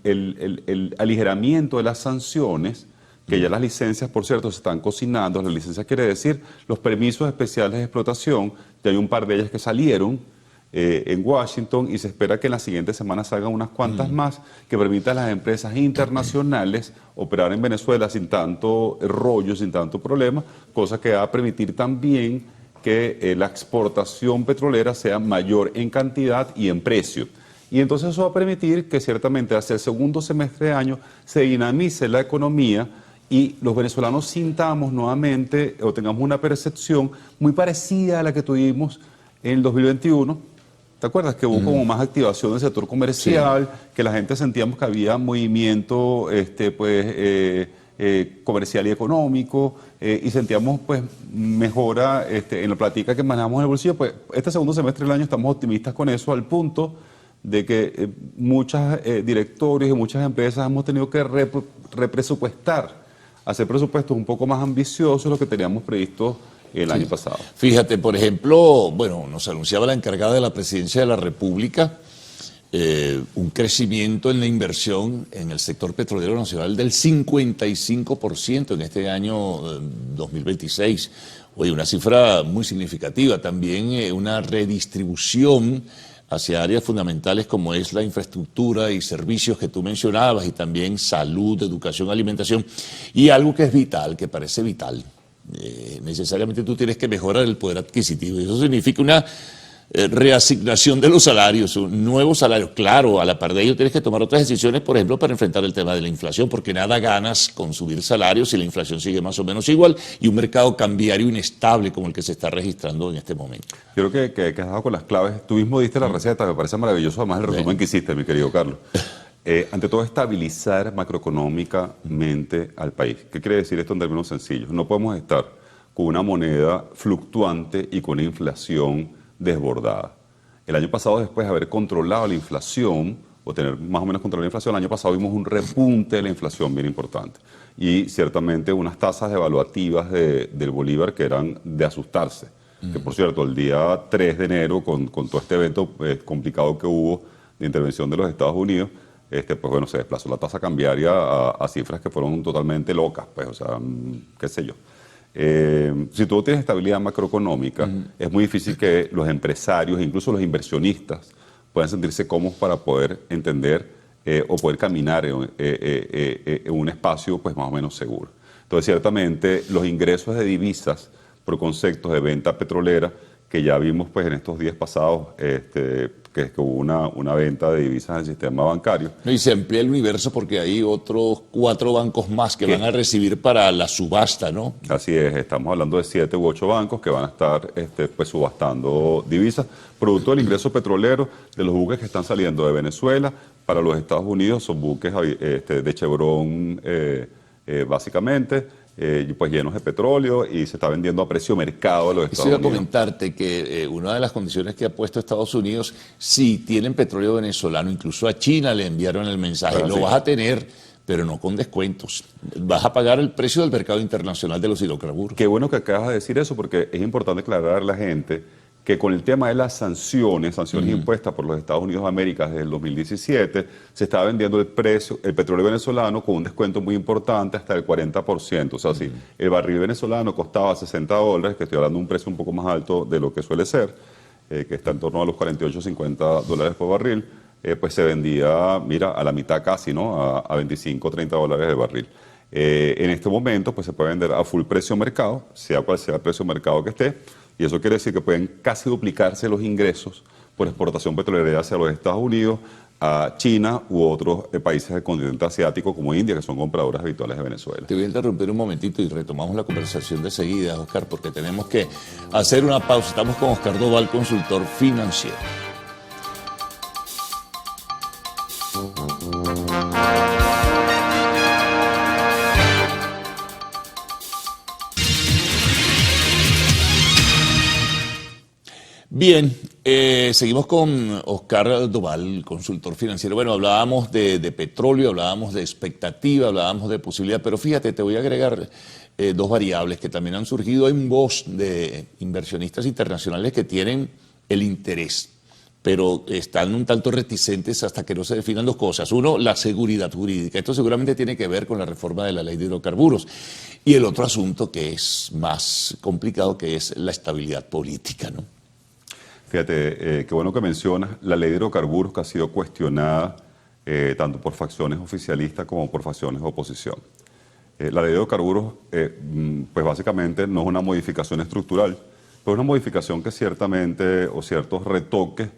el aligeramiento de las sanciones, que ya las licencias, por cierto, se están cocinando. Las licencias quiere decir los permisos especiales de explotación, ya hay un par de ellas que salieron en Washington y se espera que en la siguiente semana salgan unas cuantas más que permitan a las empresas internacionales operar en Venezuela sin tanto rollo, sin tanto problema, cosa que va a permitir también que la exportación petrolera sea mayor en cantidad y en precio. Y entonces eso va a permitir que ciertamente hacia el segundo semestre de año se dinamice la economía y los venezolanos sintamos nuevamente o tengamos una percepción muy parecida a la que tuvimos en el 2021. ¿Te acuerdas? Que hubo como más activación del sector comercial, que la gente sentíamos que había movimiento comercial y económico y sentíamos pues mejora en la plática que manejamos en el bolsillo. Pues este segundo semestre del año estamos optimistas con eso al punto de que muchos directorios y muchas empresas hemos tenido que represupuestar, hacer presupuestos un poco más ambiciosos de lo que teníamos previsto el año pasado. Fíjate, por ejemplo, bueno, nos anunciaba la encargada de la Presidencia de la República un crecimiento en la inversión en el sector petrolero nacional del 55% en este año 2026. Oye, una cifra muy significativa. También una redistribución hacia áreas fundamentales como es la infraestructura y servicios que tú mencionabas, y también salud, educación, alimentación, y algo que es vital, que parece vital. Necesariamente tú tienes que mejorar el poder adquisitivo, y eso significa una reasignación de los salarios, un nuevo salario. Claro, a la par de ello tienes que tomar otras decisiones, por ejemplo, para enfrentar el tema de la inflación, porque nada ganas con subir salarios si la inflación sigue más o menos igual y un mercado cambiario inestable como el que se está registrando en este momento. Yo creo que has dado con las claves. Tú mismo diste la receta, me parece maravilloso además el resumen que hiciste, mi querido Carlos. Ante todo, estabilizar macroeconómicamente al país. ¿Qué quiere decir esto en términos sencillos? No podemos estar con una moneda fluctuante y con una inflación desbordada. El año pasado, después de haber controlado la inflación, o tener más o menos controlada la inflación, el año pasado vimos un repunte de la inflación bien importante. Y ciertamente unas tasas devaluativas del bolívar que eran de asustarse. Que por cierto, el día 3 de enero, con todo este evento complicado que hubo de intervención de los Estados Unidos, pues bueno, se desplazó la tasa cambiaria a cifras que fueron totalmente locas, pues, o sea, qué sé yo. Si tú tienes estabilidad macroeconómica, es muy difícil que los empresarios, incluso los inversionistas, puedan sentirse cómodos para poder entender o poder caminar en un espacio pues más o menos seguro. Entonces, ciertamente, los ingresos de divisas por conceptos de venta petrolera, que ya vimos pues en estos días pasados, que hubo una venta de divisas en el sistema bancario. Y se amplía el universo porque hay otros 4 bancos más que van a recibir para la subasta, ¿no? Así es, estamos hablando de 7 u 8 bancos que van a estar pues subastando divisas, producto del ingreso petrolero de los buques que están saliendo de Venezuela para los Estados Unidos. Son buques de Chevron básicamente, pues llenos de petróleo, y se está vendiendo a precio mercado de los Estados Unidos. Quisiera comentarte que una de las condiciones que ha puesto Estados Unidos, si tienen petróleo venezolano, incluso a China le enviaron el mensaje, lo vas a tener, pero no con descuentos. Vas a pagar el precio del mercado internacional de los hidrocarburos. Qué bueno que acabas de decir eso, porque es importante aclarar a la gente que con el tema de las sanciones impuestas por los Estados Unidos de América desde el 2017, se estaba vendiendo el petróleo venezolano con un descuento muy importante, hasta el 40%. O sea, si el barril venezolano costaba $60, que estoy hablando de un precio un poco más alto de lo que suele ser, que está en torno a los $48-50 por barril, pues se vendía, mira, a la mitad casi, ¿no? A $25-30 el barril. En este momento, pues se puede vender a full precio mercado, sea cual sea el precio mercado que esté, y eso quiere decir que pueden casi duplicarse los ingresos por exportación petrolera hacia los Estados Unidos, a China u otros países del continente asiático como India, que son compradoras habituales de Venezuela. Te voy a interrumpir un momentito y retomamos la conversación de seguida, Oscar, porque tenemos que hacer una pausa. Estamos con Oscar Doval, consultor financiero. Bien, seguimos con Oscar Doval, consultor financiero. Bueno, hablábamos de petróleo, hablábamos de expectativa, hablábamos de posibilidad, pero fíjate, te voy a agregar 2 variables que también han surgido en voz de inversionistas internacionales que tienen el interés, pero están un tanto reticentes hasta que no se definan 2 cosas. Uno, la seguridad jurídica. Esto seguramente tiene que ver con la reforma de la ley de hidrocarburos. Y el otro asunto que es más complicado, que es la estabilidad política, ¿no? Fíjate, qué bueno que mencionas la ley de hidrocarburos, que ha sido cuestionada tanto por facciones oficialistas como por facciones de oposición. La ley de hidrocarburos, pues básicamente no es una modificación estructural, pero es una modificación que ciertamente, o ciertos retoques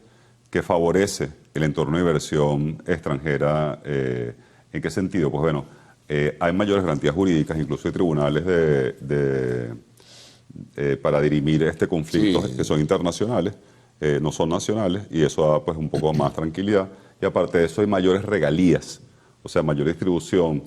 que favorece el entorno de inversión extranjera. ¿En qué sentido? Pues bueno, hay mayores garantías jurídicas, incluso hay tribunales para dirimir este conflicto, que son internacionales. No son nacionales, y eso da pues un poco más tranquilidad, y aparte de eso hay mayores regalías, o sea, mayor distribución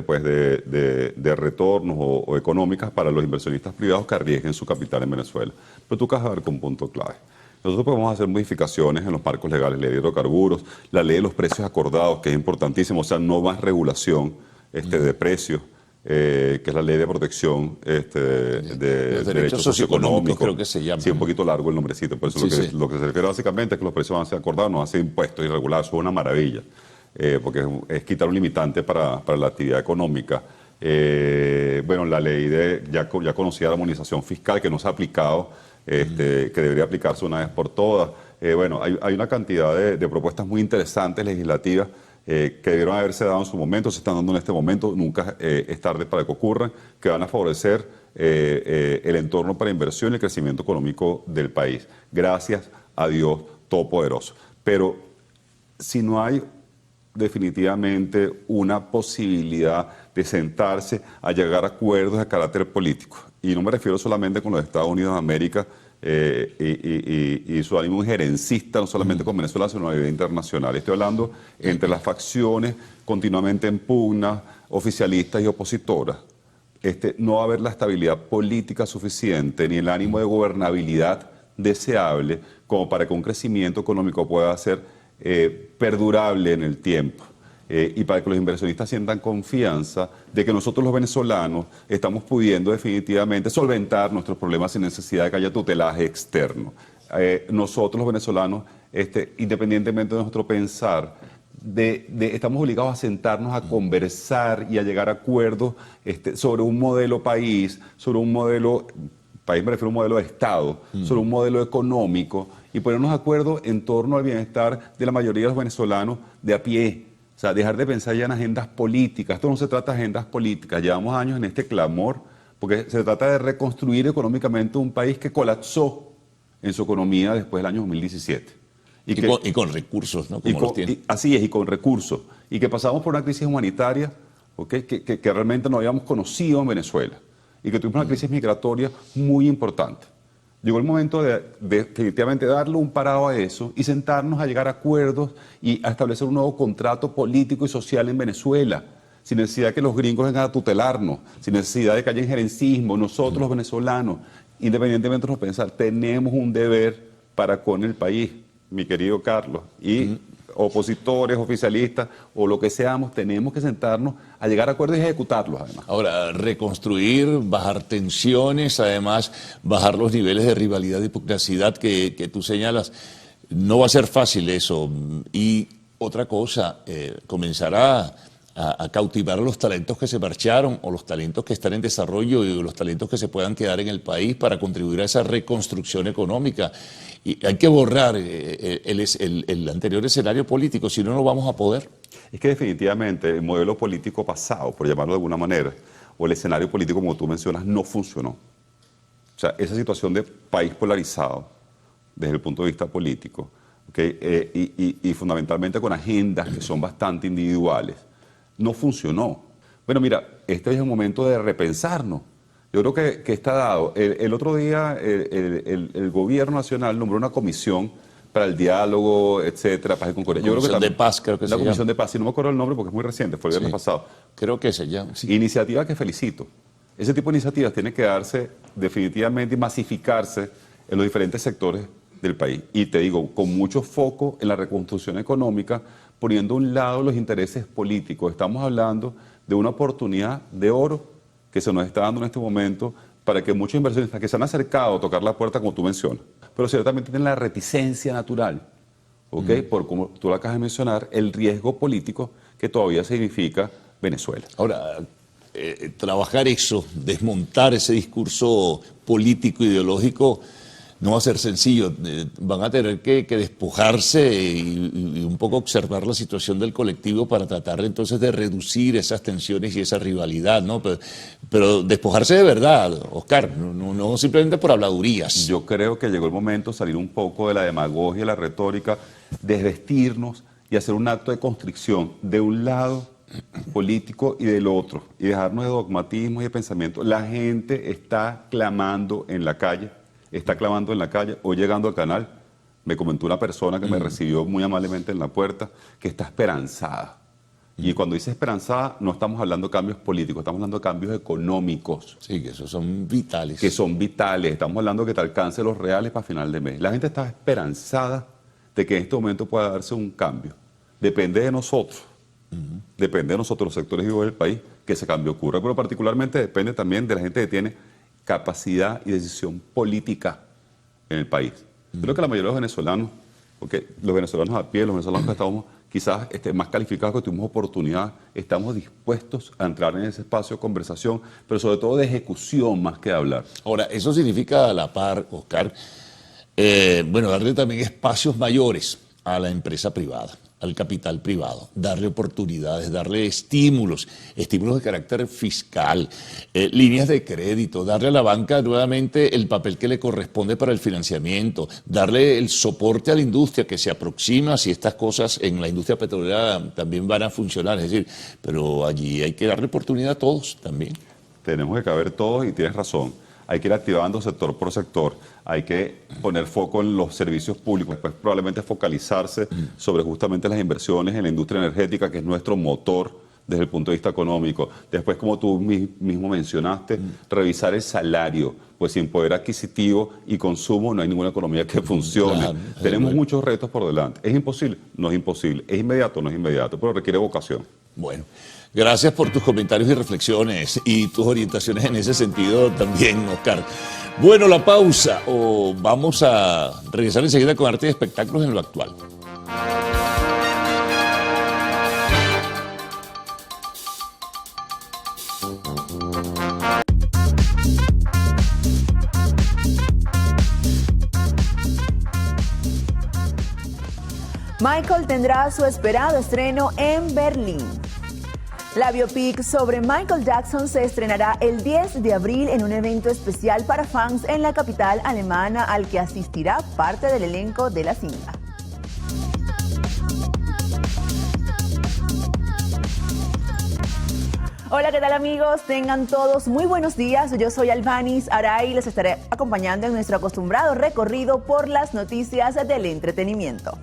pues de retornos o económicas para los inversionistas privados que arriesguen su capital en Venezuela. Pero tú acabas de ver con un punto clave. Nosotros podemos hacer modificaciones en los marcos legales, ley de hidrocarburos, la ley de los precios acordados, que es importantísimo, o sea, no más regulación de precios, que es la ley de protección de derechos socioeconómicos, creo que se llama. Sí, un poquito largo el nombrecito, por eso lo que se refiere básicamente es que los precios van a ser acordados, no van a ser impuestos irregulares. Eso es una maravilla, porque es quitar un limitante para la actividad económica. Bueno, la ley ya conocida de armonización fiscal, que no se ha aplicado, que debería aplicarse una vez por todas. Bueno, hay una cantidad de propuestas muy interesantes legislativas que debieron haberse dado en su momento, se están dando en este momento, nunca es tarde para que ocurran, que van a favorecer el entorno para inversión y el crecimiento económico del país, gracias a Dios Todopoderoso. Pero si no hay definitivamente una posibilidad de sentarse a llegar a acuerdos de carácter político, y no me refiero solamente con los Estados Unidos de América y su ánimo injerencista, no solamente con Venezuela, sino a nivel internacional. Estoy hablando entre las facciones continuamente en pugna, oficialistas y opositoras. No va a haber la estabilidad política suficiente ni el ánimo de gobernabilidad deseable como para que un crecimiento económico pueda ser perdurable en el tiempo. Y para que los inversionistas sientan confianza de que nosotros los venezolanos estamos pudiendo definitivamente solventar nuestros problemas sin necesidad de que haya tutelaje externo. Nosotros los venezolanos, independientemente de nuestro pensar, estamos obligados a sentarnos a conversar y a llegar a acuerdos sobre un modelo país, sobre un modelo, país me refiero a un modelo de Estado, sobre un modelo económico y ponernos de acuerdo en torno al bienestar de la mayoría de los venezolanos de a pie. O sea, dejar de pensar ya en agendas políticas. Esto no se trata de agendas políticas. Llevamos años en este clamor porque se trata de reconstruir económicamente un país que colapsó en su economía después del año 2017. Y con recursos, ¿no? Como los tiene. Así es, y con recursos. Y que pasamos por una crisis humanitaria, ¿okay? que realmente no habíamos conocido en Venezuela. Y que tuvimos una crisis migratoria muy importante. Llegó el momento de definitivamente darle un parado a eso y sentarnos a llegar a acuerdos y a establecer un nuevo contrato político y social en Venezuela, sin necesidad de que los gringos vengan a tutelarnos, sin necesidad de que haya injerencismo. Nosotros los venezolanos, independientemente de nuestro pensar, tenemos un deber para con el país, mi querido Carlos, y opositores, oficialistas o lo que seamos, tenemos que sentarnos a llegar a acuerdos y ejecutarlos además. Ahora, reconstruir, bajar tensiones, además bajar los niveles de rivalidad y hipocrasidad que tú señalas, no va a ser fácil eso. Y otra cosa, comenzar a cautivar a los talentos que se marcharon o los talentos que están en desarrollo y los talentos que se puedan quedar en el país para contribuir a esa reconstrucción económica. Y hay que borrar el anterior escenario político, si no, no vamos a poder. Es que definitivamente el modelo político pasado, por llamarlo de alguna manera, o el escenario político, como tú mencionas, no funcionó. O sea, esa situación de país polarizado, desde el punto de vista político, ¿okay? y fundamentalmente con agendas que son bastante individuales, no funcionó. Bueno, mira, este es el momento de repensarnos. Yo creo que está dado. El otro día el gobierno nacional nombró una comisión para el diálogo, etcétera, paz y concordia. Comisión de Paz, creo que se llama. La Comisión de Paz, y no me acuerdo el nombre porque es muy reciente, fue el viernes pasado. Creo que se llama. Sí. Iniciativa que felicito. Ese tipo de iniciativas tienen que darse definitivamente y masificarse en los diferentes sectores del país. Y te digo, con mucho foco en la reconstrucción económica, poniendo a un lado los intereses políticos. Estamos hablando de una oportunidad de oro que se nos está dando en este momento para que muchos inversionistas que se han acercado a tocar la puerta, como tú mencionas, pero ciertamente tienen la reticencia natural, ¿okay? Por como tú lo acabas de mencionar, el riesgo político que todavía significa Venezuela. Ahora, trabajar eso, desmontar ese discurso político, ideológico, no va a ser sencillo. Van a tener que despojarse y un poco observar la situación del colectivo para tratar entonces de reducir esas tensiones y esa rivalidad, ¿no? Pero despojarse de verdad, Oscar, no simplemente por habladurías. Yo creo que llegó el momento de salir un poco de la demagogia y la retórica, desvestirnos y hacer un acto de constricción de un lado político y del otro, y dejarnos de dogmatismo y de pensamiento. La gente está clamando en la calle. Hoy llegando al canal, me comentó una persona que me recibió muy amablemente en la puerta, que está esperanzada. Y cuando dice esperanzada, no estamos hablando de cambios políticos, estamos hablando de cambios económicos. Sí, que esos son vitales. Que son vitales, estamos hablando de que te alcance los reales para final de mes. La gente está esperanzada de que en este momento pueda darse un cambio. Depende de nosotros. Depende de nosotros, los sectores vivos del país, que ese cambio ocurra. Pero particularmente depende también de la gente que tiene capacidad y decisión política en el país. Creo que la mayoría de los venezolanos, porque los venezolanos a pie, los venezolanos que estamos quizás más calificados, que tuvimos oportunidad, estamos dispuestos a entrar en ese espacio de conversación, pero sobre todo de ejecución más que de hablar. Ahora, eso significa a la par, Oscar, darle también espacios mayores a la empresa privada. al capital privado, darle oportunidades, darle estímulos de carácter fiscal, líneas de crédito, darle a la banca nuevamente el papel que le corresponde para el financiamiento, darle el soporte a la industria que se aproxima si estas cosas en la industria petrolera también van a funcionar, es decir, pero allí hay que darle oportunidad a todos también. Tenemos que caber todos y tienes razón. Hay que ir activando sector por sector, hay que poner foco en los servicios públicos, después probablemente focalizarse sobre justamente las inversiones en la industria energética, que es nuestro motor desde el punto de vista económico. Después, como tú mismo mencionaste, revisar el salario, pues sin poder adquisitivo y consumo no hay ninguna economía que funcione. Claro, tenemos muchos retos por delante. ¿Es imposible? No es imposible. ¿Es inmediato? No es inmediato, pero requiere vocación. Bueno. Gracias por tus comentarios y reflexiones y tus orientaciones en ese sentido también, Oscar. Bueno, la pausa, o vamos a regresar enseguida con arte y espectáculos en lo actual. Michael tendrá su esperado estreno en Berlín. La biopic sobre Michael Jackson se estrenará el 10 de abril en un evento especial para fans en la capital alemana al que asistirá parte del elenco de la cinta. Hola, ¿qué tal amigos? Tengan todos muy buenos días. Yo soy Alvanis Aray y les estaré acompañando en nuestro acostumbrado recorrido por las noticias del entretenimiento.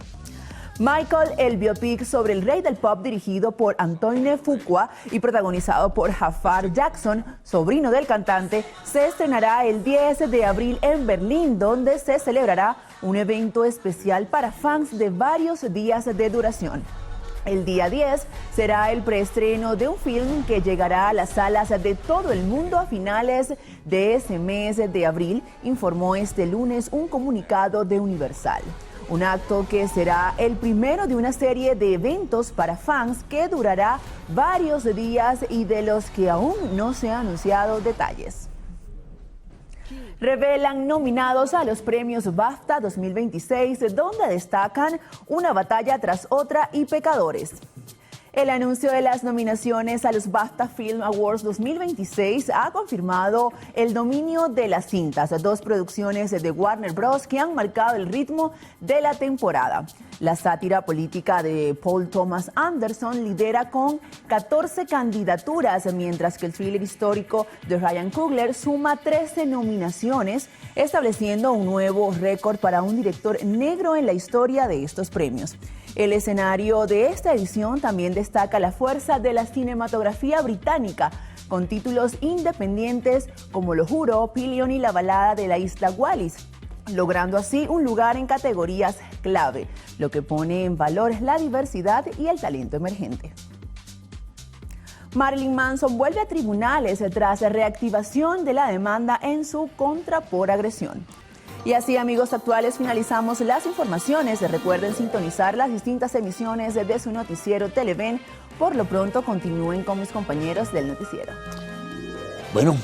Michael, el biopic sobre el rey del pop dirigido por Antoine Fuqua y protagonizado por Jafar Jackson, sobrino del cantante, se estrenará el 10 de abril en Berlín, donde se celebrará un evento especial para fans de varios días de duración. El día 10 será el preestreno de un film que llegará a las salas de todo el mundo a finales de ese mes de abril, informó este lunes un comunicado de Universal. Un acto que será el primero de una serie de eventos para fans que durará varios días y de los que aún no se han anunciado detalles. Revelan nominados a los premios BAFTA 2026, donde destacan Una batalla tras otra y Pecadores. El anuncio de las nominaciones a los BAFTA Film Awards 2026 ha confirmado el dominio de las cintas, dos producciones de Warner Bros. Que han marcado el ritmo de la temporada. La sátira política de Paul Thomas Anderson lidera con 14 candidaturas, mientras que el thriller histórico de Ryan Coogler suma 13 nominaciones, estableciendo un nuevo récord para un director negro en la historia de estos premios. El escenario de esta edición también destaca la fuerza de la cinematografía británica, con títulos independientes como Lo Juro, Pillion y La balada de la isla Wallis, logrando así un lugar en categorías clave, lo que pone en valor la diversidad y el talento emergente. Marilyn Manson vuelve a tribunales tras la reactivación de la demanda en su contra por agresión. Y así, amigos actuales, finalizamos las informaciones. Recuerden sintonizar las distintas emisiones de su noticiero Televen. Por lo pronto, continúen con mis compañeros del noticiero. Bueno,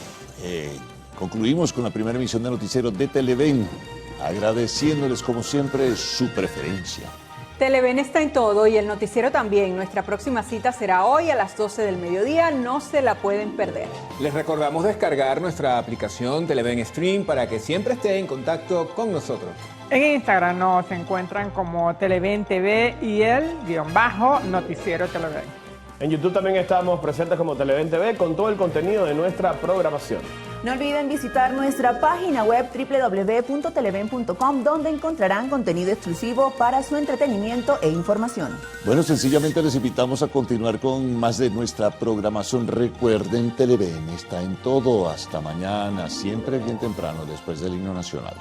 concluimos con la primera emisión de noticiero de Televen, agradeciéndoles como siempre su preferencia. Televen está en todo y el noticiero también. Nuestra próxima cita será hoy a las 12 del mediodía. No se la pueden perder. Les recordamos descargar nuestra aplicación Televen Stream para que siempre esté en contacto con nosotros. En Instagram nos encuentran como Televen TV y el _noticiero Televen. En YouTube también estamos presentes como Televen TV con todo el contenido de nuestra programación. No olviden visitar nuestra página web www.televen.com, donde encontrarán contenido exclusivo para su entretenimiento e información. Bueno, sencillamente les invitamos a continuar con más de nuestra programación. Recuerden, Televen está en todo. Hasta mañana, siempre bien temprano, después del himno nacional.